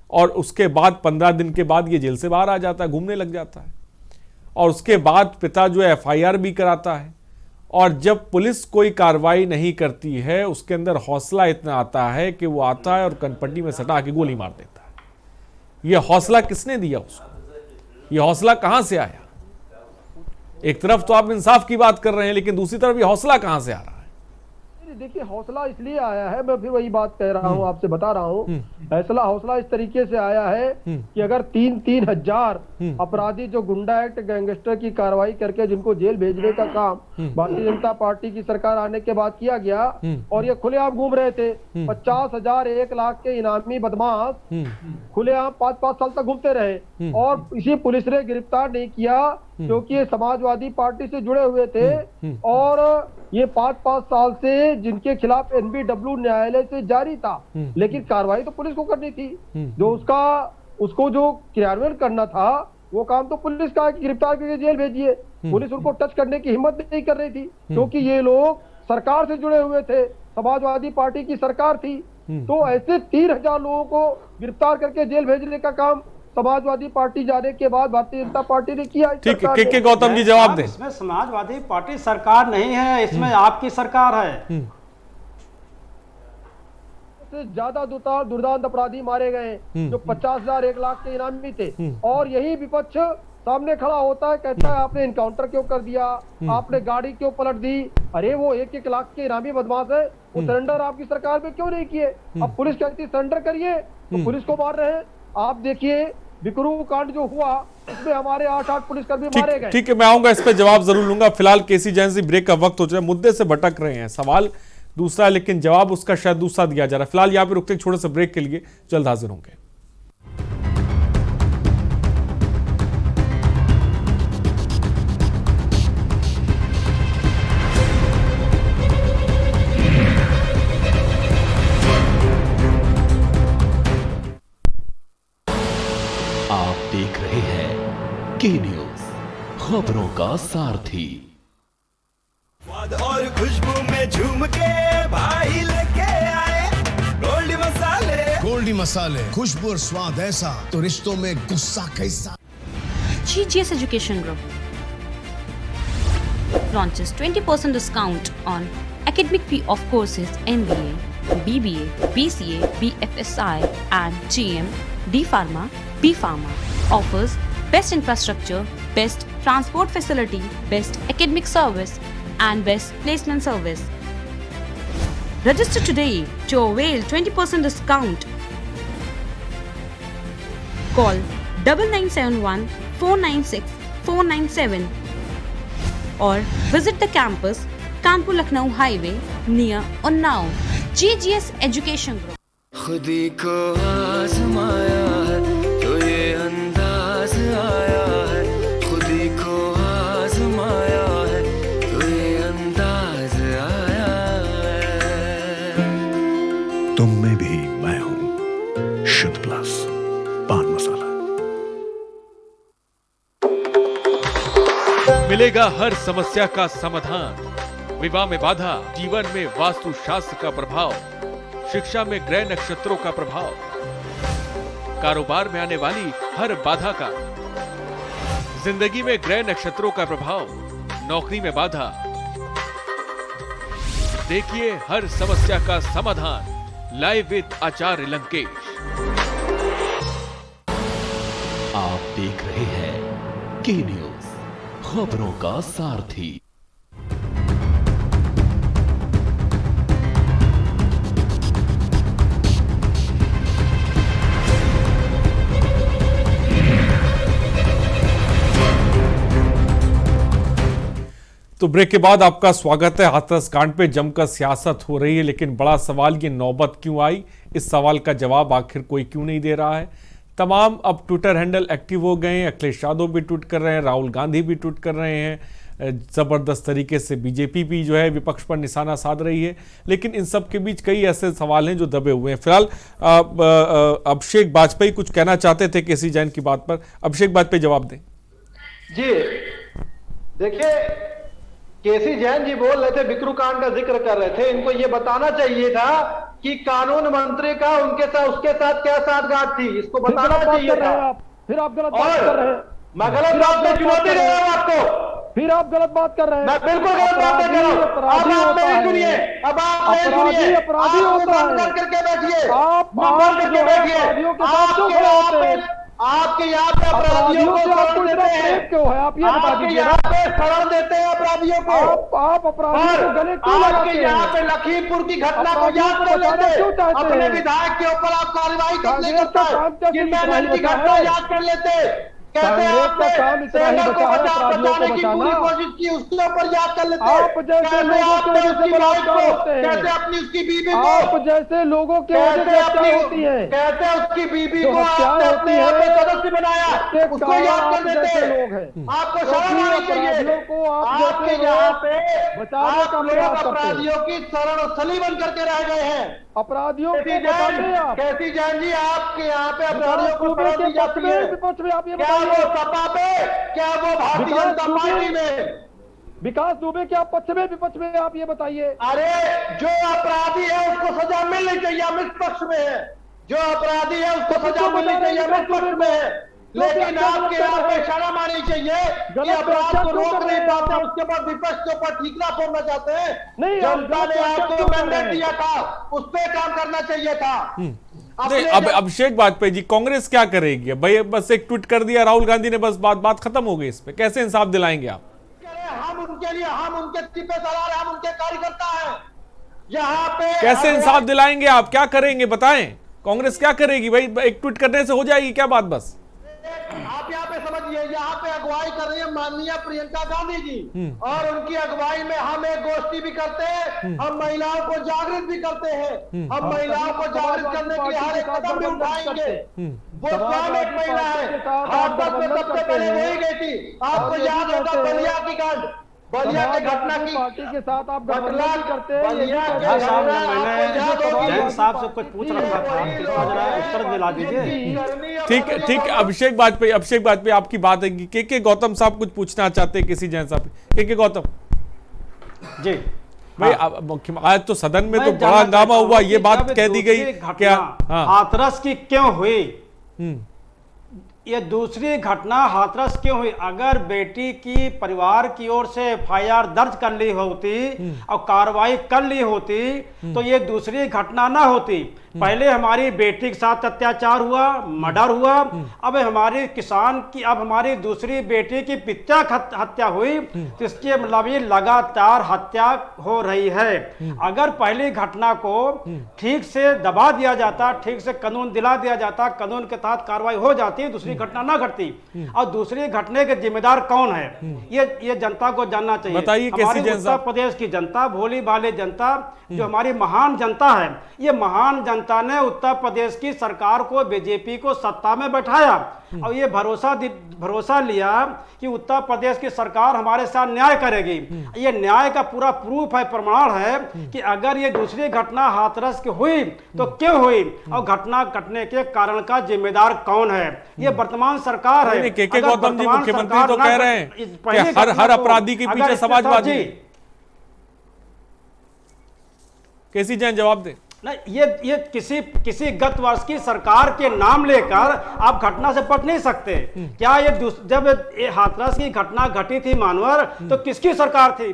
और उसके बाद 15 दिन के बाद ये जेल से बाहर आ जाता है, घूमने लग जाता है, और उसके बाद पिता जो है FIR भी कराता है, और जब पुलिस कोई कार्रवाई नहीं करती है, उसके अंदर हौसला इतना आता है कि वो आता है और कनपट्टी में सटा के गोली मार देता है। ये हौसला किसने दिया उसको? ये हौसला कहां से आया? एक तरफ तो आप इंसाफ की बात कर रहे हैं, लेकिन दूसरी तरफ ये हौसला कहां से आ रहा है? देखिए हौसला इसलिए आया है, मैं फिर वही बात कह रहा हूँ, आपसे बता रहा हूँ, हौसला इस तरीके से आया है कि अगर 3,000 अपराधी जो गुंडा एक्ट गैंगस्टर की कार्रवाई करके जिनको जेल भेजने का काम भारतीय जनता पार्टी की सरकार आने के बाद किया गया, और ये खुलेआम घूम रहे थे, 50,000 1 लाख के इनामी बदमाश खुलेआम 5-5 साल तक घूमते रहे और इसी पुलिस ने गिरफ्तार नहीं किया क्योंकि ये समाजवादी पार्टी से जुड़े हुए थे। और ये 5-5 साल से जिनके खिलाफ एनबीडब्ल्यू न्यायालय से जारी था, लेकिन कार्रवाई तो पुलिस को करनी थी, जो उसको जो क्रियान्वयन करना था वो काम तो पुलिस का, गिरफ्तार करके जेल भेजिए। पुलिस उनको टच करने की हिम्मत नहीं कर रही थी क्योंकि ये लोग सरकार से जुड़े हुए थे, समाजवादी पार्टी की सरकार थी। तो ऐसे 3,000 लोगों को गिरफ्तार करके जेल भेजने का काम समाजवादी पार्टी जाने के बाद भारतीय जनता पार्टी ने किया। ठीक है, के गौतम जी जवाब दें। इसमें समाजवादी पार्टी सरकार नहीं है, इसमें आपकी सरकार है। ज्यादा दुर्दांत अपराधी मारे गए जो 50,000 1 लाख के इनामी थे, और यही विपक्ष सामने खड़ा होता है, कहता है आपने इनकाउंटर क्यों कर दिया, आपने गाड़ी क्यों पलट दी। अरे वो 1-1 लाख के इनामी बदमाश है, वो सरेंडर आपकी सरकार में क्यों नहीं किए। अब पुलिस कहती सरेंडर करिए तो पुलिस को मार रहे हैं। आप देखिए बिकरू कांड जो हुआ उसमें हमारे 8 पुलिसकर्मी मारे गए। ठीक है, मैं आऊंगा इस पे जवाब जरूर लूंगा। फिलहाल केसी जैन जी ब्रेक का वक्त हो चुका है, मुद्दे से भटक रहे हैं, सवाल दूसरा है लेकिन जवाब उसका शायद दूसरा दिया जा रहा है। फिलहाल यहाँ पे रुकते छोटे से ब्रेक के लिए, जल्द हाजिर होंगे। आप देख रहे हैं के न्यूज, खबरों का सारथी। और खुशबू में झूम के भाई लेके आए गोल्डी मसाले, खुशबू और स्वाद ऐसा तो रिश्तों में गुस्सा कैसा। GGS Education Group launches 20% discount on academic fee of courses MBA, BBA, BCA, BFSI and GM, D Pharma, B Pharma. Offers best infrastructure, best transport facility, best academic service and best placement service. Register today to avail 20% discount. Call 9971 496 497 or visit the campus Kanpur Lucknow Highway near Unnao. GGS Education Group. खुदी को आजमाया है तो ये अंदाज आया है, खुदी को आजमाया है तो ये अंदाज आया है। तुम में भी मैं हूं, शुद्ध प्लस पान मसाला। मिलेगा हर समस्या का समाधान, विवाह में बाधा, जीवन में वास्तु शास्त्र का प्रभाव, शिक्षा में ग्रह नक्षत्रों का प्रभाव, कारोबार में आने वाली हर बाधा का, जिंदगी में ग्रह नक्षत्रों का प्रभाव, नौकरी में बाधा। देखिए हर समस्या का समाधान लाइव विद आचार्य लंकेश। आप देख रहे हैं के न्यूज, खबरों का सारथी। तो ब्रेक के बाद आपका स्वागत है। हाथरस कांड पे जमकर सियासत हो रही है, लेकिन बड़ा सवाल ये नौबत क्यों आई, इस सवाल का जवाब आखिर कोई क्यों नहीं दे रहा है। तमाम अब ट्विटर हैंडल एक्टिव हो गए हैं, अखिलेश यादव भी ट्वीट कर रहे हैं, राहुल गांधी भी ट्वीट कर रहे हैं, जबरदस्त तरीके से बीजेपी भी जो है विपक्ष पर निशाना साध रही है। लेकिन इन सब के बीच कई ऐसे सवाल हैं जो दबे हुए हैं। फिलहाल अभिषेक वाजपेयी कुछ कहना चाहते थे केसी जैन की बात पर। अभिषेक वाजपेयी जवाब दें। जी देखिए, केसी जैन जी बोल रहे थे, बिकरू कांड का जिक्र कर रहे थे, इनको ये बताना चाहिए था कि कानून मंत्री का उनके साथ उसके साथ क्या साठगांठ थी, इसको बताना चाहिए था। फिर आप गलत बात कर रहे हैं। मैं गलत बात में चुनौती दे रहा हूं आपको। फिर आप गलत बात कर रहे हैं। मैं बिल्कुल गलत बात नहीं कर रहा हूं। अब आप नहीं सुनिए, अब आप नहीं सुनिए, अपराधी होता है। करके बैठिए, आप बंद करके बैठिए। आपके यहाँ पे अपराधियों को शरण देते हैं, क्यों है आप ये बता आपके दीजिए। यहाँ पे शरण देते हैं अपराधियों को, आप अपराधियों को गले क्यों आपके लगाते हैं? यहाँ पे लखीमपुर की घटना को याद कर लेते, अपने विधायक के ऊपर आप कार्रवाई करने करता है, की घटना याद कर लेते, कहते हैं आपने सेना को बचाने की पूरी कोशिश की, उसके ऊपर याद कर लेते, आप जैसे लोगों की वजह से बलात्कार होते हैं, कहते अपनी उसकी बीबी को, आप जैसे लोगों की वजह से हत्या होती है, कहते हैं उसकी बीबी को हत्या आपने होती अपने यहाँ पे है, सदस्य बनाया, उसको याद कर देते लोग हैं, आपको शरण आनी चाहिए, को आपके यहाँ पे बचाने का आप लोग प्रयास करते हैं। अपराधियों की शरण स्थली बन करके रह गए हैं। अपराधियों को बताइए आप, कैसी जैन जी आपके यहाँ पे अपराधियों को शरण दी जाती है, विपक्ष में आप ये क्या वो बताइए, सपा पे, क्या वो भारतीय जनता पार्टी में, विकास दुबे क्या पक्ष में विपक्ष में आप ये बताइए। अरे जो अपराधी है उसको सजा मिलनी चाहिए, हम इस पक्ष में है, जो अपराधी है उसको सजा मिलनी चाहिए, हम इस पक्ष में है, लेकिन आपके यहाँ पे शर्म आनी चाहिए कि अपराध को रोक नहीं पाते, उसके बाद विपक्ष के ऊपर ठीकरा फोड़ना चाहते हैं। नहीं, जनता ने आपको मैंडेट दिया था, उस पे काम करना चाहिए था। नहीं, अब अभिषेक वाजपेयी जी कांग्रेस क्या करेगी भाई? बस एक ट्वीट कर दिया राहुल गांधी ने, बस बात खत्म हो गई। इस पे कैसे इंसाफ दिलाएंगे आप? हम उनके लिए, हम उनके सिपे सलार, हम उनके कार्यकर्ता हैं यहाँ पे। कैसे इंसाफ दिलाएंगे आप? क्या करेंगे बताएं? कांग्रेस क्या करेगी भाई? एक ट्वीट करने से हो जाएगी क्या बात? बस आप यहाँ पे समझिए, यहाँ पे अगुवाई कर रही है माननीय प्रियंका गांधी जी, और उनकी अगुवाई में हम एक गोष्ठी भी करते हैं, हम महिलाओं को जागृत भी करते हैं, हम महिलाओं को जागृत करने के लिए हर एक कदम भी उठाएंगे। वो स्वयं एक महिला है, हाथरस में सबसे पहले वही गई थी, आपको याद होगा बलिया की कांड, बलिया के घटना की पार्टी के साथ आप गठबंधन करते हैं। जैन साहब से कुछ पूछ रहा था, जरा उत्तर दिला दीजिए। ठीक अभिषेक वाजपेयी आपकी बात है कि के गौतम साहब कुछ पूछना चाहते हैं किसी जैन साहब के गौतम जी भाई। आज तो सदन में तो बड़ा हंगामा हुआ, ये बात कह दी गई क्या हाथरस की क्यों हुई? ये दूसरी घटना हाथरस क्यों हुई? अगर बेटी की परिवार की ओर से एफआईआर दर्ज कर ली होती और कार्रवाई कर ली होती तो ये दूसरी घटना ना होती। पहले हमारी बेटी के साथ अत्याचार हुआ, मर्डर हुआ, अब हमारी किसान की, अब हमारी दूसरी बेटी की पिता हत्या हुई, तो इसके मतलब ये लगातार हत्या हो रही है। अगर पहली घटना को ठीक से दबा दिया जाता, ठीक से कानून दिला दिया जाता, कानून के तहत कार्रवाई हो जाती, दूसरी घटना ना घटती। और दूसरी घटने के जिम्मेदार कौन है, ये जनता को जानना चाहिए। बताइए हमारी उत्तर प्रदेश की जनता, भोली भाली जनता, जो हमारी महान जनता है, ये महान जनता ने उत्तर प्रदेश की सरकार को, बीजेपी को सत्ता में बैठाया और ये भरोसा लिया कि उत्तर प्रदेश की सरकार हमारे साथ न्याय करेगी। ये न्याय का पूरा प्रूफ है, प्रमाण है कि अगर ये दूसरी घटना हाथरस की हुई तो क्यों हुई और घटना घटने के कारण का जिम्मेदार कौन है। ये वर्तमान सरकार है। के गौतम जी मुख्यमंत्री तो कह रहे हैं कि हर अपराधी के पीछे समाजवादी। केसी जैन जवाब दे। नहीं, ये किसी गत वर्ष की सरकार के नाम लेकर आप घटना से पट नहीं सकते। क्या ये जब हाथरस की घटना घटी थी मानवर, तो किसकी सरकार थी?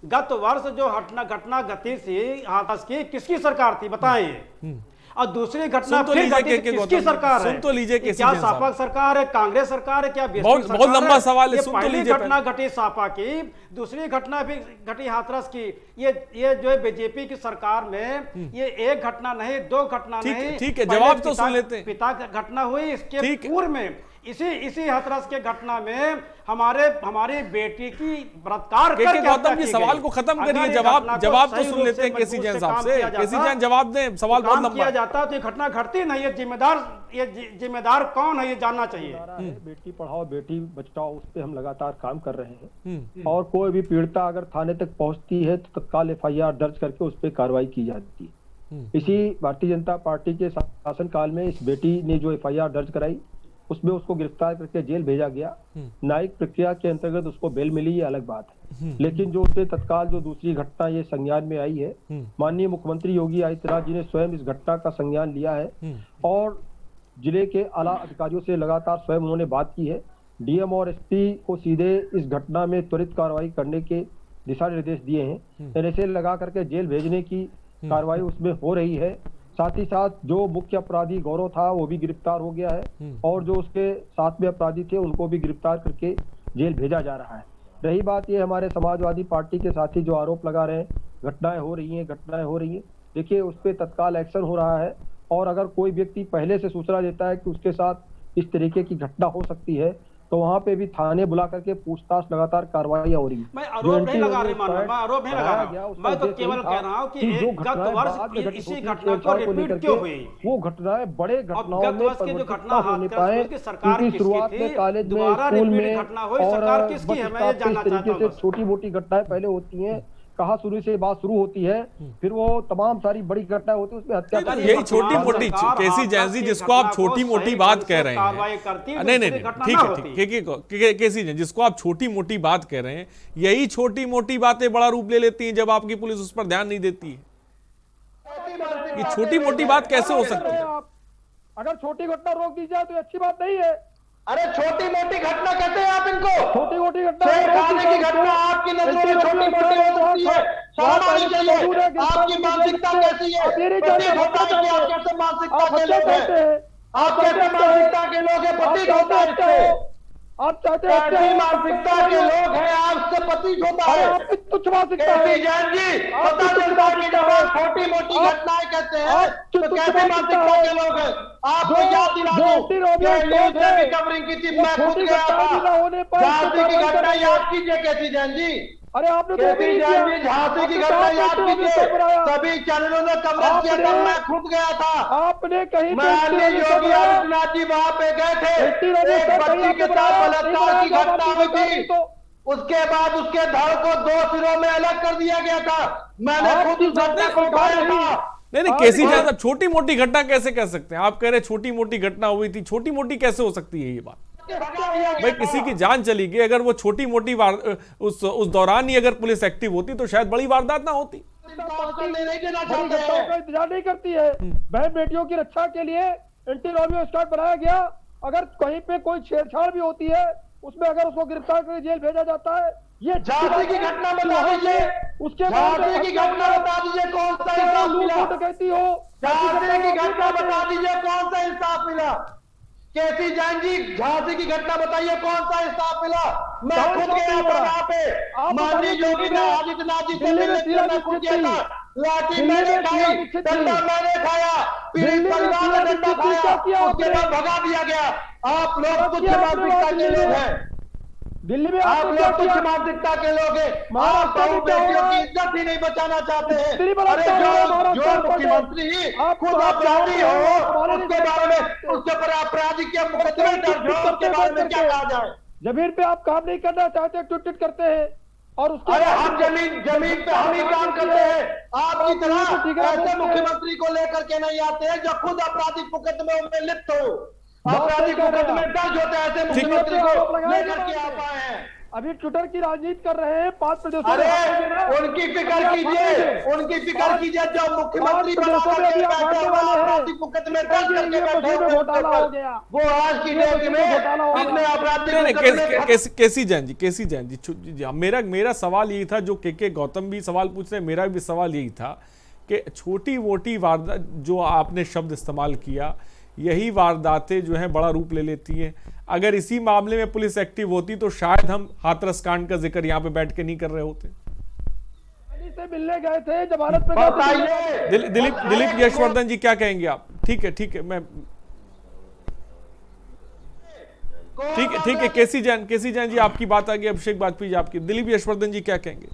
गत वर्ष जो घटना घटी थी हाथरस की, किसकी सरकार थी बताइए? और दूसरी घटना फिर घटी, किसकी सरकार है? सुन तो लीजिए, क्या सापा सरकार है, कांग्रेस सरकार है, क्या बहुत लंबा सवाल है, सुन तो लीजिए। घटना घटी सापा की, दूसरी घटना भी घटी हाथरस की। ये जो है बीजेपी की सरकार में ये एक घटना नहीं, दो घटना नहीं, ठीक है, जवाब तो सुन लेते हैं। पिता की घटना हुई, इसके पूर्व में इसी हाथरस के घटना में हमारी बेटी की बलात्कार करके गौतम जी सवाल को खत्म करिए, जवाब तो सुन लेते हैं केसी जैन साहब से। केसी जैन जवाब दें, सवाल बहुत लंबा किया जाता तो ये घटना घटती नहीं। ये जिम्मेदार कौन है, ये जानना चाहिए। बेटी पढ़ाओ बेटी बचाओ, उस पर हम लगातार काम कर रहे हैं और कोई भी पीड़िता अगर थाने तक पहुंचती है तो तत्काल एफआईआर दर्ज करके उस पर कार्रवाई की जाती है। इसी भारतीय जनता पार्टी के शासनकाल में इस बेटी ने जो एफआईआर दर्ज कराई, उसमें उसको गिरफ्तार करके जेल भेजा गया। न्यायिक प्रक्रिया के अंतर्गत उसको बेल मिली, ये अलग बात है। लेकिन जो उससे तत्काल जो दूसरी घटना ये संज्ञान में आई है, माननीय मुख्यमंत्री योगी आदित्यनाथ जी ने स्वयं इस घटना का संज्ञान लिया है और जिले के आला अधिकारियों से लगातार स्वयं उन्होंने बात की है। डीएम और एसपी को सीधे इस घटना में त्वरित कार्रवाई करने के दिशा निर्देश दिए हैं। एनएसए लगा करके जेल भेजने की कार्रवाई उसमें हो रही है साथ ही साथ जो मुख्य अपराधी गौरव था वो भी गिरफ्तार हो गया है और जो उसके साथ में अपराधी थे उनको भी गिरफ्तार करके जेल भेजा जा रहा है। रही बात ये हमारे समाजवादी पार्टी के साथी जो आरोप लगा रहे हैं घटनाएं हो रही हैं, देखिए उस पर तत्काल एक्शन हो रहा है और अगर कोई व्यक्ति पहले से सूचना देता है कि उसके साथ इस तरीके की घटना हो सकती है तो वहाँ पे भी थाने बुला करके पूछताछ लगातार कार्रवाई हो रही है। मैं आरोप नहीं लगा रही, मैं आरोप नहीं लगा रहा हूं, मैं तो केवल कह रहा हूं कि गत वर्ष इसी घटना को रिपीट क्यों हुई? वो घटनाएं बड़े घटनाओं में घटना होने पाए क्योंकि शुरुआत में कॉलेज में, स्कूल में और छोटी मोटी घटनाएं पहले होती हैं, कहाँ शुरू से बात शुरू होती है, फिर वो तमाम सारी बड़ी घटनाएं होती है उसमें हत्या। यही छोटी मोटी केसी जैन जी जिसको आप छोटी मोटी बात कह रहे हैं, नहीं ठीक है केसी जैन जिसको आप छोटी मोटी बात कह रहे हैं, यही छोटी मोटी बातें बड़ा रूप ले लेती हैं जब आपकी पुलिस उस पर ध्यान नहीं देती है। ये छोटी मोटी बात कैसे हो सकती है? अगर छोटी घटना रोक दी जाए तो अच्छी बात नहीं है। अरे छोटी मोटी घटना कहते हैं आप इनको? छोटी मोटी घटना खाने की घटना आपकी नजरों में छोटी मोटी हो सकती है। शर्म आनी चाहिए। आपकी मानसिकता कैसी है? प्रतीक होता है कि आप कैसे मानसिकता के लोग हैं? आप कैसे मानसिकता के लोग हैं? प्रतीक होता है इससे। आप चाहते हैं मानसिकता के लोग हैं, आपसे प्रतीक होता है। आप तुच्छ मानसिकता है जैन जी, पता चलता है कि जब आप छोटी मोटी घटनाएं कहते हैं तो कैसे मानसिकता के लोग हैं? आपको याद दिला दूं, कवरिंग की थी, मैं खुद गया था। झांसी की घटना याद कीजिए केसी जैन जी। अरे आपने केसी जैन जी झांसी की घटना याद कीजिए, सभी चैनलों ने कवरेज किया था, मैं खुद गया था। आपने कहीं माननीय योगी आदित्यनाथ जी वहां पे गए थे, एक बच्ची के साथ बलात्कार की घटना हुई थी, उसके बाद उसके धड़ को 2 सिरों में अलग कर दिया गया था। मैंने खुद उस घटना को उठाया था। नहीं केसी जैन साहब छोटी मोटी घटना कैसे कह सकते हैं? आप कह रहे छोटी मोटी घटना हुई थी, छोटी मोटी कैसे हो सकती है ये बात? भाई किसी की जान चली गई, अगर वो छोटी मोटी उस दौरान ही अगर पुलिस एक्टिव होती तो शायद बड़ी वारदात ना होती। इंतजार नहीं करती है। बहन बेटियों की रक्षा के लिए एंटी रोमियो स्क्वाड बनाया गया। अगर कहीं पे कोई छेड़छाड़ भी होती है उसमें अगर उसको गिरफ्तार करके जेल भेजा जाता है। ये झांसी की घटना बता दीजिए, उसके बाद झांसी की घटना बता दीजिए कौन सा इंसाफ मिला? कहती हो झांसी की घटना बता दीजिए कौन सा इंसाफ मिला? केसी जैन जी झांसी की घटना बताइए कौन सा इंसाफ मिला? मैं खुद गया था वहां पे, माननीय योगी आदित्यनाथ जी से मिलने के लिए मैं खुद गया था। लाठी मैंने खाई, डंडा मैंने खाया, पीड़ित परिवार ने डंडा खाया, उसके बाद भगा दिया गया। आप लोग तुच्छ मानसिकता के लोग हैं। दिल्ली में आप लोग तुच्छ मानसिकता के लोग हैं। आप बहू बेटियों की इज्जत ही नहीं बचाना चाहते हैं। अरे जो मुख्यमंत्री खुद अपराधी हो उसके बारे में, उसके ऊपर अपराधी के मुकदमे दर्ज हो, उसके बारे में क्या कहा जाए? जमीन पे आप काम नहीं करना चाहते, टुट करते हैं और उसके अरे हम जमीन पे हम ही काम करते हैं। आपकी तरह ऐसे मुख्यमंत्री को लेकर के नहीं आते हैं जो खुद आपराधिक मुकदमे में लिप्त हो। आपराधिक मुकदमे दर्ज होते हैं, ऐसे मुख्यमंत्री को लेकर के आ पाए हैं। अभी ट्विटर की राजनीति कर रहे हैं 5 प्रदेशों में। अरे उनकी फिक्र कीजिए, उनकी फिक्र कीजिए जो मुख्यमंत्री आपराधिक मुकदमे दर्ज करके बैठे वो आज की डेट में अपने आपराधिक। केसी जैन जी मेरा सवाल यही था, जो के गौतम भी सवाल पूछ रहे, मेरा भी सवाल यही था कि छोटी मोटी वारदात जो आपने शब्द इस्तेमाल किया, यही वारदातें जो हैं बड़ा रूप ले लेती हैं। अगर इसी मामले में पुलिस एक्टिव होती तो शायद हम हाथरस कांड का जिक्र यहाँ पे बैठ के नहीं कर रहे होते। से मिलने गए थे जमानत पे गए। दिलीप यशवर्धन जी क्या कहेंगे आप? ठीक है मैं ठीक है केसी जैन जी आपकी बात आ गई, अभिषेक वाजपेयी जी आपकी। दिलीप यशवर्धन जी क्या कहेंगे?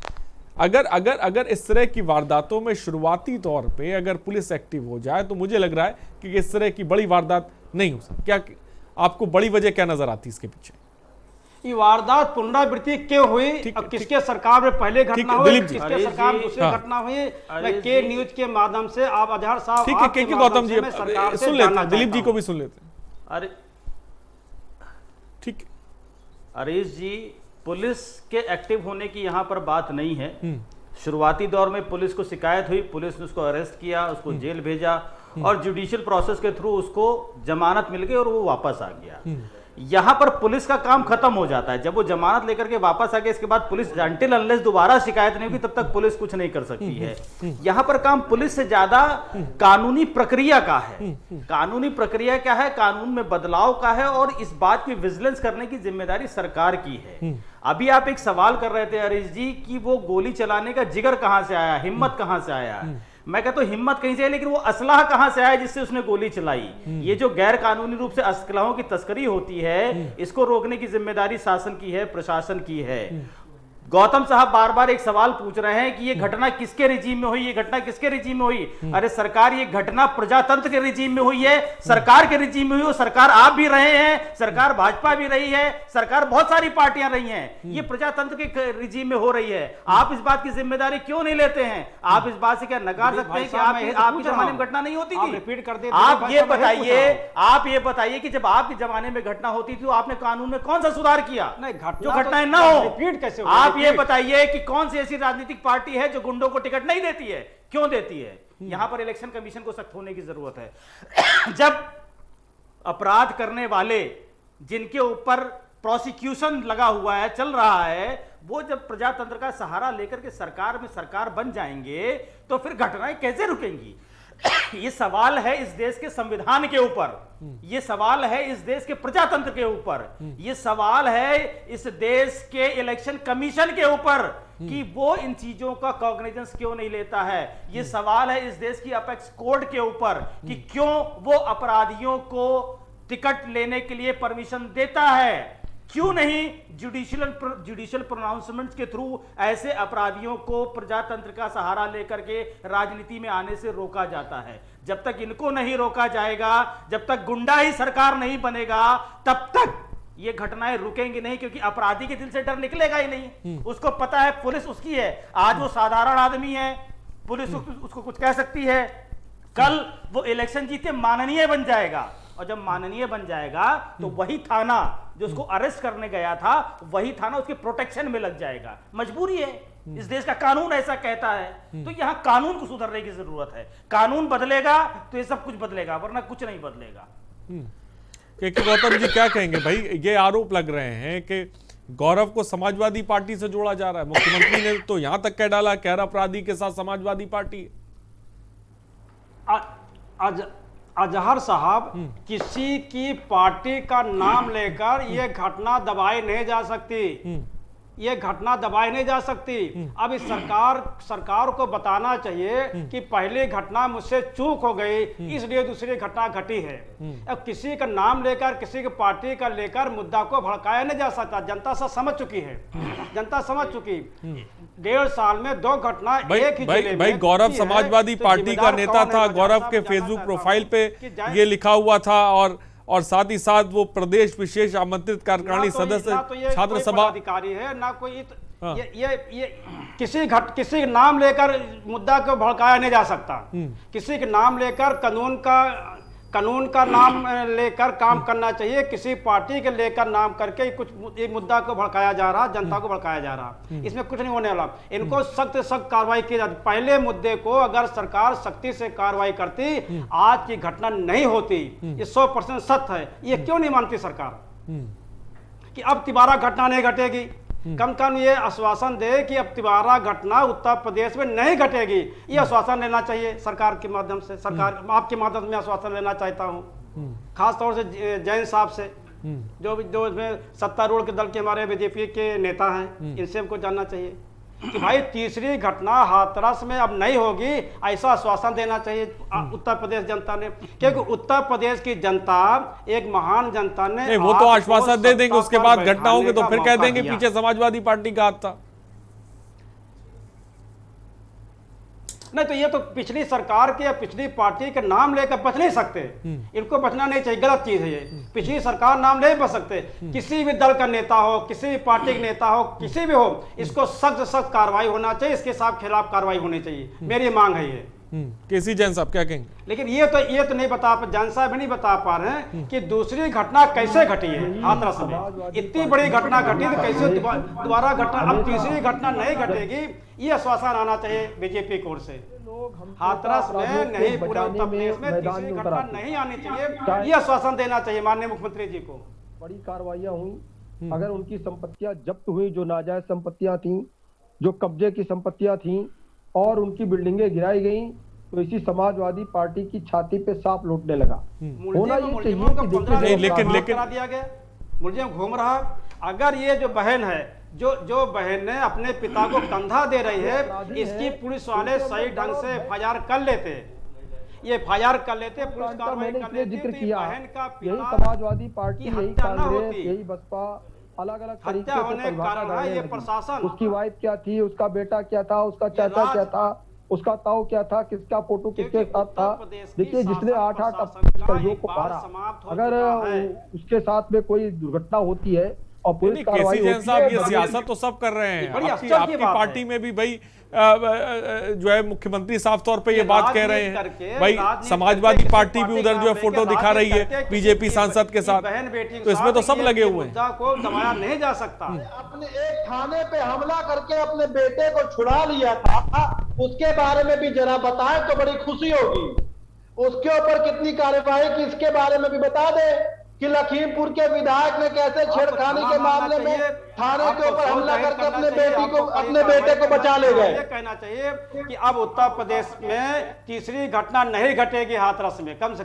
अगर इस तरह की वारदातों में शुरुआती तौर पे अगर पुलिस एक्टिव हो जाए तो मुझे लग रहा है कि इस तरह की बड़ी वारदात नहीं हो सकती। क्या आपको बड़ी वजह क्या नजर आती है इसके पीछे? ये वारदात पुनरावृत्ति क्यों हुई? किसके सरकार में पहले घटना हुई, किसके सरकार में दूसरी घटना हुई? मैं के न्यूज के माध्यम से आप अजहर साहब, ठीक है गौतम जी सुन लेते हैं, दिलीप जी को भी सुन लेते हैं। अरे ठीक, अरेश जी, पुलिस के एक्टिव होने की यहाँ पर बात नहीं है। शुरुआती दौर में पुलिस को शिकायत हुई, पुलिस ने उसको अरेस्ट किया, उसको जेल भेजा और जुडिशियल प्रोसेस के थ्रू उसको जमानत मिल गई और वो वापस आ गया। यहां पर पुलिस का काम खत्म हो जाता है। जब वो जमानत लेकर के वापस आ गए, इसके बाद पुलिस अनटिल अनलेस दोबारा शिकायत नहीं होगी तब तक पुलिस कुछ नहीं कर सकती है। यहां पर काम पुलिस से ज्यादा कानूनी प्रक्रिया का है। कानूनी प्रक्रिया क्या है, कानून में बदलाव का है, और इस बात की विजिलेंस करने की जिम्मेदारी सरकार की है। अभी आप एक सवाल कर रहे थे हरीश जी कि वो गोली चलाने का जिगर कहां से आया, हिम्मत कहां से आया। मैं कहता हूं हिम्मत कहीं से है, लेकिन वो असलाह कहां से आया जिससे उसने गोली चलाई। ये जो गैर कानूनी रूप से असलाहों की तस्करी होती है, इसको रोकने की जिम्मेदारी शासन की है, प्रशासन की है। गौतम साहब बार बार एक सवाल पूछ रहे हैं कि ये घटना किसके रिजीम में हुई, ये घटना किसके रिजीम में हुई। अरे सरकार, ये घटना प्रजातंत्र के रिजीम में हुई है, सरकार के रिजीम में हुई। सरकार आप भी रहे हैं, सरकार भाजपा भी रही है, सरकार बहुत सारी पार्टियां रही हैं, ये प्रजातंत्र के रिजीम में हो रही है। आप इस बात की जिम्मेदारी क्यों नहीं लेते हैं? आप इस बात से क्या नकार सकते हैं कि आपके जमाने में घटना नहीं होती थी? रिपीट कर दे। आप ये बताइए कि जब आपके जमाने में घटना होती थी तो आपने कानून में कौन सा सुधार किया जो घटनाएं ना हो? रिपीट कैसे? आप ये बताइए कि कौन सी ऐसी राजनीतिक पार्टी है जो गुंडों को टिकट नहीं देती है? क्यों देती है? यहां पर इलेक्शन कमीशन को सख्त होने की जरूरत है। जब अपराध करने वाले जिनके ऊपर प्रोसिक्यूशन लगा हुआ है, चल रहा है, वो जब प्रजातंत्र का सहारा लेकर के सरकार बन जाएंगे तो फिर घटनाएं कैसे रुकेंगी? ये सवाल है इस देश के संविधान के ऊपर, ये सवाल है इस देश के प्रजातंत्र के ऊपर, ये सवाल है इस देश के इलेक्शन कमीशन के ऊपर कि वो इन चीजों का कॉग्निजेंस क्यों नहीं लेता है। ये सवाल है इस देश की अपेक्स कोर्ट के ऊपर कि क्यों वो अपराधियों को टिकट लेने के लिए परमिशन देता है, क्यों नहीं जुडिशियल प्रोनाउंसमेंट के थ्रू ऐसे अपराधियों को प्रजातंत्र का सहारा लेकर के राजनीति में आने से रोका जाता है। जब तक इनको नहीं रोका जाएगा, जब तक गुंडा ही सरकार नहीं बनेगा, तब तक ये घटनाएं रुकेंगी नहीं, क्योंकि अपराधी के दिल से डर निकलेगा ही नहीं। उसको पता है पुलिस उसकी है, आज वो साधारण आदमी है, पुलिस उसको कुछ कह सकती है, कल वो इलेक्शन जीत के माननीय बन जाएगा, और जब माननीय बन जाएगा तो वही थाना जो उसको अरेस्ट करने गया था, वही थाना उसके प्रोटेक्शन में लग जाएगा। मजबूरी है, इस देश का कानून ऐसा कहता है। तो यहां कानून को सुधारने की जरूरत है। कानून बदलेगा तो ये सब कुछ बदलेगा, वरना कुछ नहीं बदलेगा। गौतम जी क्या कहेंगे भाई? ये आरोप लग रहे हैं कि गौरव को समाजवादी पार्टी से जोड़ा जा रहा है। मुख्यमंत्री ने तो यहां तक कह डाला, गैर अपराधी के साथ समाजवादी पार्टी। अजहर साहब, किसी की पार्टी का नाम लेकर ये घटना दबाई नहीं जा सकती, ये घटना दबाई नहीं जा सकती। अब इस सरकार को बताना चाहिए कि पहली घटना मुझसे चूक हो गई, इसलिए दूसरी घटना घटी है। अब किसी का नाम लेकर, किसी की पार्टी का लेकर मुद्दा को भड़काया नहीं जा सकता। जनता सब समझ चुकी है, जनता समझ चुकी। 1.5 साल में 2 घटना एक ही जिले में। भाई गौरव समाजवादी पार्टी का नेता था, गौरव के फेसबुक प्रोफाइल पे ये लिखा हुआ था, और साथ ही साथ वो प्रदेश विशेष आमंत्रित कार्यकारिणी सदस्य छात्र सभा अधिकारी है, ना कोई ये किसी नाम लेकर मुद्दा को भड़काया नहीं जा सकता। किसी के नाम लेकर कानून का नाम लेकर काम करना चाहिए। किसी पार्टी के लेकर नाम करके कुछ एक मुद्दा को भड़काया जा रहा, जनता को भड़काया जा रहा, इसमें कुछ नहीं होने वाला। इनको सख्त सख्त कार्रवाई की जाती। पहले मुद्दे को अगर सरकार सख्ती से कार्रवाई करती, आज की घटना नहीं होती। ये 100% सत्य है। ये क्यों नहीं मानती सरकार कि अब दोबारा घटना नहीं घटेगी? कम कम ये आश्वासन दे कि अब दोबारा घटना उत्तर प्रदेश में नहीं घटेगी। ये आश्वासन लेना चाहिए सरकार के माध्यम से। सरकार आपके माध्यम से आश्वासन लेना चाहता हूँ, खास तौर से जैन साहब से, जो इसमें सत्तारूढ़ के दल के हमारे बीजेपी के नेता हैं, इनसे हमको जानना चाहिए कि भाई तीसरी घटना हाथरस में अब नहीं होगी, ऐसा आश्वासन देना चाहिए उत्तर प्रदेश जनता ने। क्योंकि उत्तर प्रदेश की जनता एक महान जनता ने, नहीं, वो तो आश्वासन दे देंगे, उसके बाद घटना होगी तो फिर कह देंगे पीछे समाजवादी पार्टी का हाथ था। नहीं तो ये तो पिछली सरकार के या पिछली पार्टी के नाम लेकर बच नहीं सकते। इनको बचना नहीं चाहिए, गलत चीज है ये। पिछली सरकार नाम नहीं बच सकते। किसी भी दल का नेता हो, किसी भी पार्टी का नेता हो, किसी भी हो, इसको सख्त सख्त कार्रवाई होना चाहिए, इसके खिलाफ कार्रवाई होनी चाहिए। मेरी मांग है ये। केसी जैन साहब क्या कहेंगे? लेकिन ये तो नहीं बता, जैन साहब नहीं बता पा रहे हैं कि दूसरी घटना कैसे घटी है हाथरस में। इतनी बड़ी घटना घटी तो कैसे दोबारा घटना, अब तीसरी घटना नहीं घटेगी, ये आश्वासन आना चाहिए बीजेपी की ओर से। हाथरस में नहीं, पूरे उत्तर प्रदेश में तीसरी घटना नहीं आनी चाहिए, ये आश्वासन देना चाहिए माननीय मुख्यमंत्री जी को। बड़ी कार्रवाइयां हुई। अगर उनकी संपत्तियां जब्त हुई, जो नाजायज संपत्तियां थीं, जो कब्जे की संपत्तियां थीं, और उनकी बिल्डिंगें गिराई गई, तो इसी समाजवादी पार्टी की छाती पे सांप लौटने लगा। होना ये चाहिए कि देखिए, लेकिन दिया गया मुलजिम घूम रहा। अगर ये जो बहन है, जो बहन ने अपने पिता को कंधा दे रही है, इसकी पुलिस वाले सही ढंग से एफआईआर कर लेते, ये एफआईआर कर लेते, पुलिस कार्रवाई कर लेती, जिक्र किया, बहन का यही समाजवादी पार्टी, यही कांग्रेस, यही बसपा, अलग अलग तरीके से परिभाषा डालने लगी। प्रशासन, उसकी वाइफ क्या थी, उसका बेटा क्या था, उसका चाचा क्या था, उसका ताऊ क्या था, किसका फोटो किसके साथ था। देखिए, जिसने 8-8 कर्जों को पारा, अगर उसके साथ में कोई दुर्घटना होती है और पुलिस कार्रवाई होती है, साहब ये सियासत तो सब कर रहे हैं। आपकी पार्टी में भी भाई जो है मुख्यमंत्री साफ तौर पे ये बात कह रहे हैं, भाई समाजवादी पार्टी भी उधर जो है फोटो दिखा रही है बीजेपी सांसद के साथ, तो इसमें तो सब लगे हुए हैं। को दबाया नहीं जा सकता। अपने एक थाने पे हमला करके अपने बेटे को छुड़ा लिया था, उसके बारे में भी जरा बताएं तो बड़ी खुशी होगी। उसके ऊपर कितनी कार्रवाई की, इसके बारे में भी बता दे कि लखीमपुर के विधायक ने कैसे छेड़खानी के मामले में थाने के ऊपर हमला करके अपने बेटे को बचा ले गए। ये कहना चाहिए कि अब उत्तर प्रदेश में तीसरी घटना नहीं घटेगी हाथरस में, कम से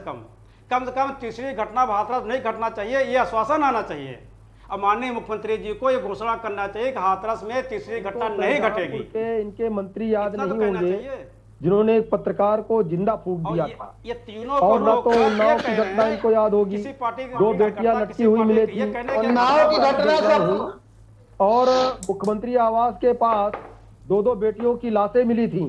कम तीसरी घटना हाथरस नहीं घटना चाहिए, ये आश्वासन आना चाहिए। अब माननीय मुख्यमंत्री जी को ये घोषणा करना चाहिए कि हाथरस में तीसरी घटना नहीं घटेगी। इनके मंत्री याद नहीं होंगे जिन्होंने एक पत्रकार को जिंदा फूंक दिया था, ये तीनों और न तो उन्नाव की घटना इनको याद होगी, 2 बेटियां लटकी हुई मिली थी, उन्नाव की घटना और मुख्यमंत्री आवास के पास 2 बेटियों की लाशें मिली थी।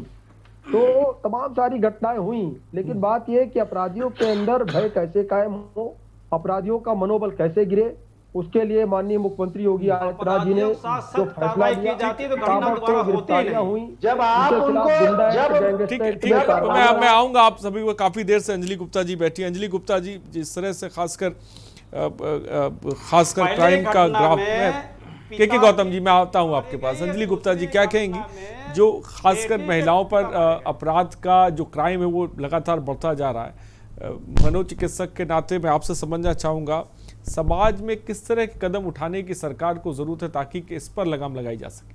तो तमाम सारी घटनाएं हुई, लेकिन बात यह कि अपराधियों के अंदर भय कैसे कायम हो, अपराधियों का मनोबल कैसे गिरे, उसके लिए माननीय मुख्यमंत्री योगी आदित्यनाथ जी ने जो फैसला लिया, गिरफ्तारियां हुई। जब आप उनको ठीक, मैं आऊंगा आप सभी को। काफी देर से अंजलि गुप्ता जी बैठी। अंजलि गुप्ता जी, जिस तरह से खासकर क्राइम का ग्राफ में के गौतम जी, मैं आता हूं आपके पास। अंजलि गुप्ता जी क्या कहेंगी, जो खासकर महिलाओं पर अपराध का जो क्राइम है वो लगातार बढ़ता जा रहा है। मनोचिकित्सक के नाते मैं आपसे समझना चाहूंगा, समाज में किस तरह के कदम उठाने की सरकार को जरूरत है ताकि इस पर लगाम लगाई जा सके?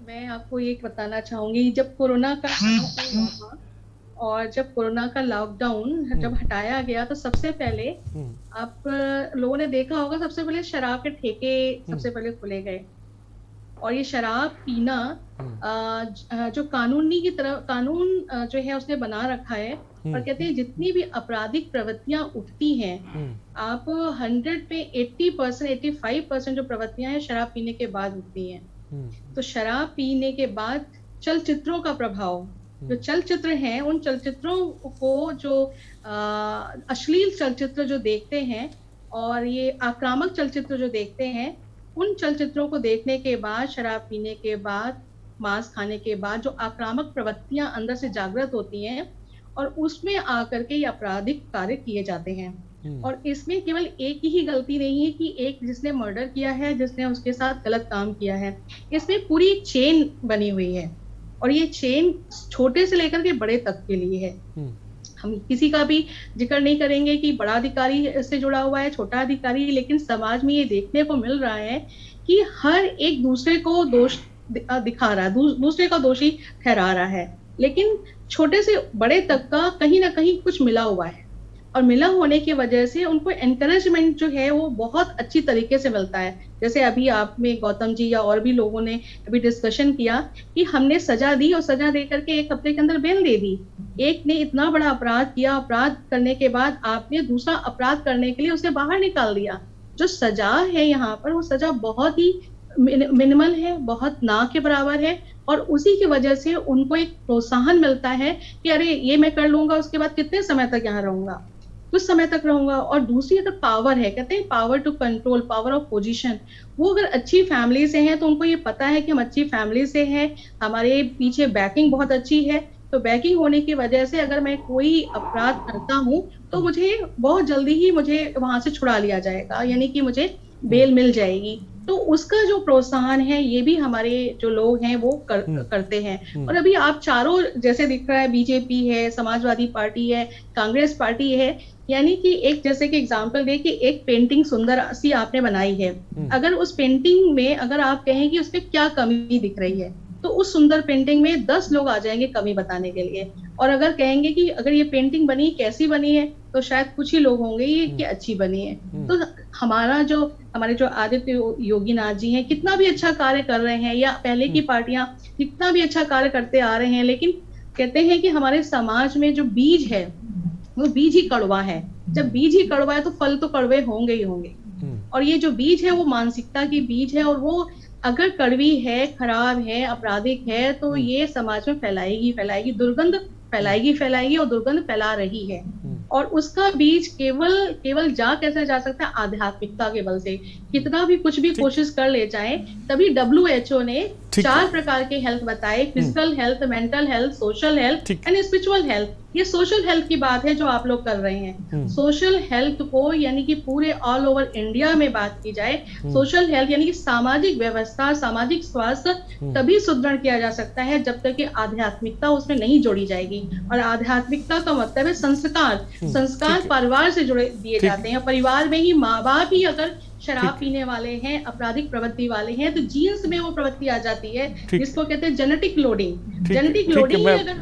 मैं आपको ये बताना चाहूंगी, जब कोरोना का और जब कोरोना का लॉकडाउन जब हटाया गया, तो सबसे पहले आप लोगों ने देखा होगा, सबसे पहले शराब के ठेके सबसे पहले खुले गए। और ये शराब पीना जो कानूनी की तरह कानून जो है उसने बना रखा है, और कहते हैं जितनी भी आपराधिक प्रवृत्तियां उठती हैं, आप 100 पे 80%, 85% जो प्रवृत्तियां हैं शराब पीने के बाद उठती हैं। तो शराब पीने के बाद चलचित्रों का प्रभाव, जो चलचित्र हैं, उन चलचित्रों को जो अश्लील चलचित्र जो देखते हैं और ये आक्रामक चलचित्र जो देखते हैं, उन चलचित्रों को देखने के बाद, शराब पीने के बाद, मांस खाने के बाद जो आक्रामक प्रवृत्तियां अंदर से जागृत होती हैं, और उसमें आकर के ये आपराधिक कार्य किए जाते हैं। और इसमें केवल एक ही गलती नहीं है कि एक जिसने मर्डर किया है, जिसने उसके साथ गलत काम किया है, इसमें पूरी एक चेन बनी हुई है, और ये चेन छोटे से लेकर के बड़े तक के लिए है। हम किसी का भी जिक्र नहीं करेंगे कि बड़ा अधिकारी से जुड़ा हुआ है, छोटा अधिकारी, लेकिन समाज में ये देखने को मिल रहा है कि हर एक दूसरे को दोष दिखा रहा है, दूसरे का दोषी ठहरा रहा है, लेकिन छोटे से बड़े तक का कहीं ना कहीं कुछ मिला हुआ है। और मिला होने की वजह से उनको एनकरेजमेंट जो है वो बहुत अच्छी तरीके से मिलता है। जैसे अभी आप में गौतम जी या और भी लोगों ने अभी डिस्कशन किया कि हमने सजा दी, और सजा दे करके 1 हफ्ते के अंदर बेल दे दी। एक ने इतना बड़ा अपराध किया, अपराध करने के बाद आपने दूसरा अपराध करने के लिए उसे बाहर निकाल दिया। जो सजा है यहाँ पर, वो सजा बहुत ही मिनिमल है, बहुत ना के बराबर है, और उसी की वजह से उनको एक प्रोत्साहन मिलता है कि अरे ये मैं कर लूंगा, उसके बाद कितने समय तक यहाँ रहूंगा, कुछ समय तक रहूंगा। और दूसरी अगर पावर है, कहते हैं power to control, power of position, वो अगर अच्छी फैमिली से है तो उनको ये पता है कि हम अच्छी फैमिली से हैं, हमारे पीछे बैकिंग बहुत अच्छी है। तो बैकिंग होने की वजह से अगर मैं कोई अपराध करता हूँ तो मुझे बहुत जल्दी ही मुझे वहां से छुड़ा लिया जाएगा, यानी कि मुझे बेल मिल जाएगी, तो उसका जो प्रोत्साहन है ये भी हमारे जो लोग हैं वो करते हैं। और अभी आप चारों जैसे दिख रहा है, बीजेपी है, समाजवादी पार्टी है, कांग्रेस पार्टी है, यानी कि एक जैसे कि एग्जांपल दे कि एक पेंटिंग सुंदर सी आपने बनाई है, अगर उस पेंटिंग में अगर आप कहें कि उसमें क्या कमी दिख रही है, तो उस सुंदर पेंटिंग में 10 लोग आ जाएंगे कमी बताने के लिए। और अगर कहेंगे कि अगर ये पेंटिंग बनी कैसी बनी है, तो शायद कुछ ही लोग होंगे ये कि अच्छी बनी है। तो हमारे जो आदित्य योगी नाथ जी हैं कितना भी अच्छा कार्य कर रहे हैं, या पहले की पार्टियां कितना भी अच्छा कार्य करते आ रहे हैं, लेकिन कहते हैं कि हमारे समाज में जो बीज है वो बीज ही कड़वा है। जब बीज ही कड़वा है तो फल तो कड़वे होंगे ही होंगे। और ये जो बीज है वो मानसिकता की बीज है, और वो अगर कड़वी है, खराब है, आपराधिक है, तो ये समाज में फैलाएगी, दुर्गंध फैलाएगी और दुर्गंध फैला रही है। और उसका बीज केवल कैसे जा सकता है? आध्यात्मिकता के बल से। कितना भी कुछ भी कोशिश कर ले जाए, तभी WHO ने 4 प्रकार के हेल्थ बताए, physical health, mental health, social health and spiritual health. ये सोशल हेल्थ की बात है जो आप लोग कर रहे हैं। सोशल हेल्थ को यानी कि पूरे ऑल ओवर इंडिया में बात की जाए, सोशल हेल्थ यानी कि सामाजिक व्यवस्था, सामाजिक स्वास्थ्य तभी सुदृढ़ किया जा सकता है जब तक कि आध्यात्मिकता उसमें नहीं जोड़ी जाएगी। और आध्यात्मिकता का मतलब है संस्कार परिवार से जुड़े दिए जाते हैं। परिवार में ही माँ बाप ही अगर शराब पीने वाले हैं, आपराधिक प्रवृत्ति वाले हैं, तो जीन्स में वो प्रवृत्ति आ जाती है, जिसको कहते हैं जेनेटिक लोडिंग।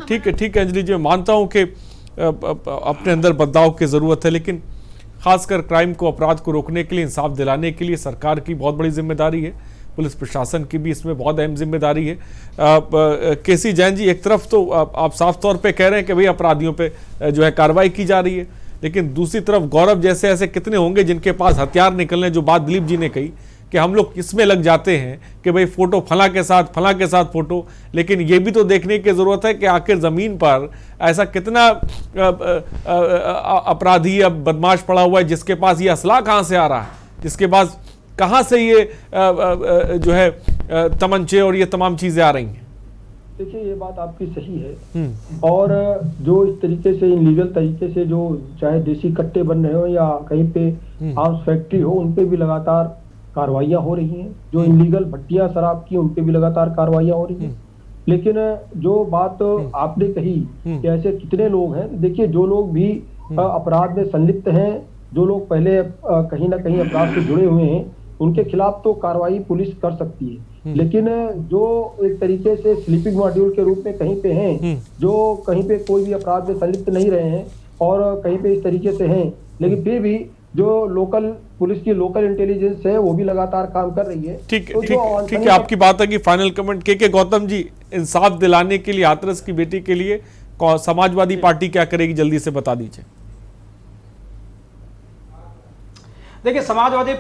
ठीक है अंजलि जी, मैं मानता हूं कि अपने अंदर बदलाव की जरूरत है, लेकिन खासकर क्राइम को, अपराध को रोकने के लिए, इंसाफ दिलाने के लिए सरकार की बहुत बड़ी जिम्मेदारी है, पुलिस प्रशासन की भी इसमें बहुत अहम जिम्मेदारी है। केसी जैन जी, एक तरफ तो आप साफ तौर पे कह रहे हैं कि भाई अपराधियों पे जो है कार्रवाई की जा रही है, लेकिन दूसरी तरफ गौरव जैसे ऐसे कितने होंगे जिनके पास हथियार निकलने, जो बात दिलीप जी ने कही कि हम लोग इसमें लग जाते हैं कि भाई फोटो फला के साथ फोटो, लेकिन ये भी तो देखने की जरूरत है कि आखिर जमीन पर ऐसा कितना अपराधी या बदमाश पड़ा हुआ है जिसके पास ये असला कहां से आ रहा है, जिसके पास कहां से ये जो है तमंचे और ये तमाम चीजें आ रही हैं। देखिए, ये बात आपकी सही है, और जो इस तरीके से इनलीगल तरीके से जो चाहे देसी कट्टे बन रहे हो या कहीं पे आर्म्स फैक्ट्री हो, उन पे भी लगातार कार्रवाइयां हो रही हैं। जो इनलीगल भट्टियां शराब की, उन पे भी लगातार कार्रवाइयां हो रही हैं। लेकिन जो बात आपने कही कि ऐसे कितने लोग हैं, देखिए जो लोग भी अपराध में संलिप्त हैं, जो लोग पहले कहीं ना कहीं अपराध से जुड़े हुए हैं, उनके खिलाफ तो कार्रवाई पुलिस कर सकती है। लेकिन जो एक तरीके से स्लीपिंग मॉड्यूल के रूप में कहीं पे हैं, जो कहीं पे कोई भी अपराध में संलिप्त नहीं रहे हैं और कहीं पे इस तरीके से हैं, लेकिन फिर भी जो लोकल पुलिस की लोकल इंटेलिजेंस है वो भी लगातार काम कर रही है। ठीक है, आपकी बात है कि फाइनल कमेंट के गौतम जी, इंसाफ दिलाने के लिए हाथरस की बेटी के लिए समाजवादी पार्टी क्या करेगी, जल्दी से बता दीजिए। देखिए, समाजवादी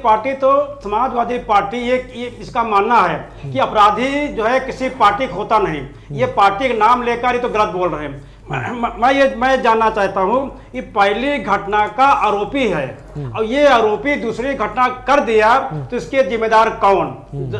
पार्टी ये इसका मानना है कि अपराधी जो है किसी पार्टी का होता नहीं, ये पार्टी का नाम लेकर ही तो गलत बोल रहे हैं। मैं जानना चाहता हूं कि पहली घटना का आरोपी है और ये आरोपी दूसरी घटना कर दिया, तो इसके जिम्मेदार कौन?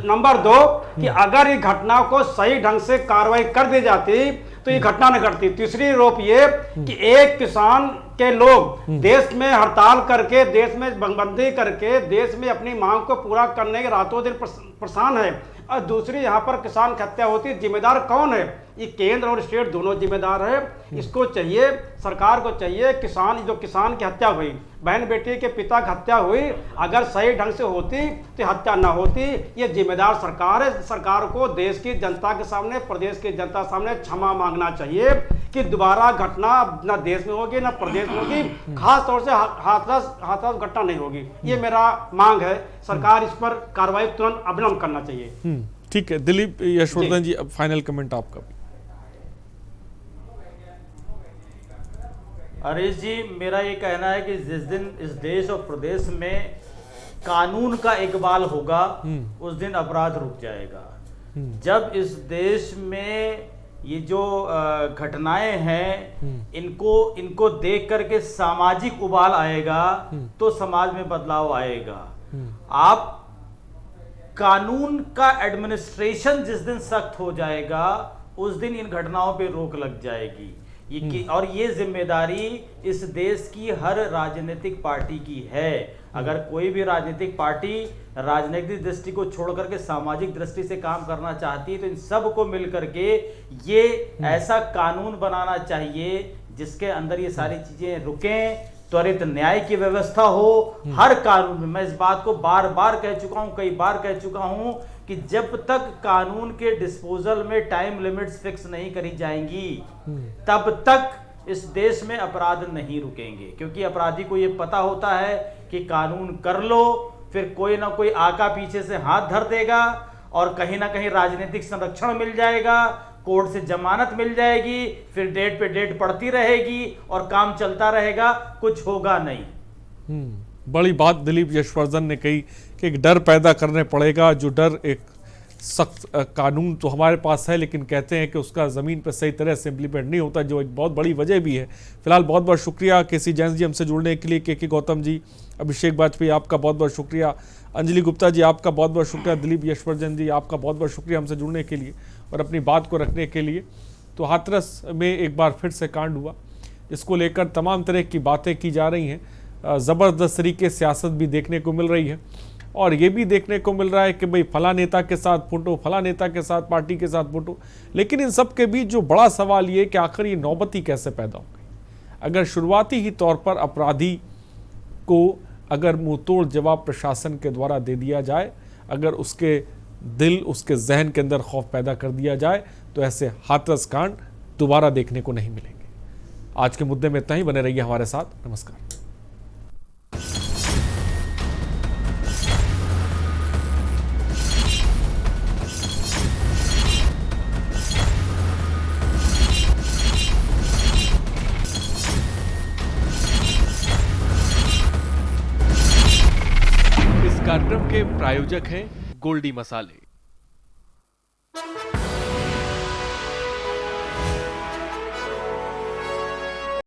नंबर 2 कि अगर इस घटना को सही ढंग से कार्रवाई कर दी जाती तो ये घटना न घटती। तीसरी आरोप ये कि एक किसान के लोग देश में हड़ताल करके, देश में बंदी करके, देश में अपनी मांग को पूरा करने के रातों दिन परेशान है, और दूसरी यहाँ पर किसान की हत्या होती है। जिम्मेदार कौन है? ये केंद्र और स्टेट दोनों जिम्मेदार है। इसको चाहिए, सरकार को चाहिए, किसान की हत्या हुई, बहन बेटी के पिता की हत्या हुई, अगर सही ढंग से होती तो हत्या ना होती। ये जिम्मेदार सरकार है। सरकार को देश की जनता के सामने, प्रदेश की जनता के सामने क्षमा मांगना चाहिए कि दोबारा घटना ना देश में होगी ना प्रदेश में होगी, खास तौर से हाथरस घटना नहीं होगी। ये मेरा मांग है। सरकार इस पर कार्रवाई तुरंत अविलंब करना चाहिए। ठीक है, दिलीप यशवर्धन जी, अब फाइनल कमेंट आपका। हरीश जी, मेरा ये कहना है कि जिस दिन इस देश और प्रदेश में कानून का इकबाल होगा, उस दिन अपराध रुक जाएगा। जब इस देश में ये जो घटनाएं हैं, इनको देख करके सामाजिक उबाल आएगा, तो समाज में बदलाव आएगा। आप कानून का एडमिनिस्ट्रेशन जिस दिन सख्त हो जाएगा, उस दिन इन घटनाओं पे रोक लग जाएगी। और ये जिम्मेदारी इस देश की हर राजनीतिक पार्टी की है। अगर कोई भी राजनीतिक पार्टी राजनीतिक दृष्टि को छोड़ करके सामाजिक दृष्टि से काम करना चाहती है तो इन सब को मिल करके ये ऐसा कानून बनाना चाहिए जिसके अंदर ये सारी चीजें रुकें, त्वरित न्याय की व्यवस्था हो हर कानून में। मैं इस बात को बार बार कह चुका हूं, कई बार कह चुका हूं कि जब तक कानून के डिस्पोजल में टाइम लिमिट्स फिक्स नहीं करी जाएंगी तब तक इस देश में अपराध नहीं रुकेंगे, क्योंकि अपराधी को यह पता होता है कि कानून कर लो फिर कोई ना कोई आका पीछे से हाथ धर देगा और कहीं ना कहीं राजनीतिक संरक्षण मिल जाएगा, कोर्ट से जमानत मिल जाएगी, फिर डेट पे डेट पड़ती रहेगी और काम चलता रहेगा, कुछ होगा नहीं। बड़ी बात दिलीप यशवर्धन ने कही कि एक डर पैदा करने पड़ेगा, जो डर एक सख्त कानून तो हमारे पास है लेकिन कहते हैं कि उसका ज़मीन पर सही तरह से इम्प्लीमेंट नहीं होता, जो एक बहुत बड़ी वजह भी है। फिलहाल बहुत बहुत शुक्रिया केसी जैन जी हमसे जुड़ने के लिए, के गौतम जी, अभिषेक वाजपेयी आपका बहुत बहुत शुक्रिया, अंजलि गुप्ता जी आपका बहुत बहुत शुक्रिया, दिलीप यशवर्धन जी आपका बहुत बहुत शुक्रिया हमसे जुड़ने के लिए और अपनी बात को रखने के लिए। तो हाथरस में एक बार फिर से कांड हुआ, इसको लेकर तमाम तरह की बातें की जा रही हैं, ज़बरदस्त तरीके सियासत भी देखने को मिल रही है और ये भी देखने को मिल रहा है कि भाई फला नेता के साथ फोटो, फला नेता के साथ, पार्टी के साथ फोटो। लेकिन इन सब के बीच जो बड़ा सवाल ये कि आखिर ये नौबती कैसे पैदा हो गई। अगर शुरुआती ही तौर पर अपराधी को अगर मुंह तोड़ जवाब प्रशासन के द्वारा दे दिया जाए, अगर उसके दिल, उसके जहन के अंदर खौफ पैदा कर दिया जाए, तो ऐसे हाथरस कांड दोबारा देखने को नहीं मिलेंगे। आज के मुद्दे में इतना ही, बने रहिए हमारे साथ। नमस्कार। कार्यक्रम के प्रायोजक हैं गोल्डी मसाले।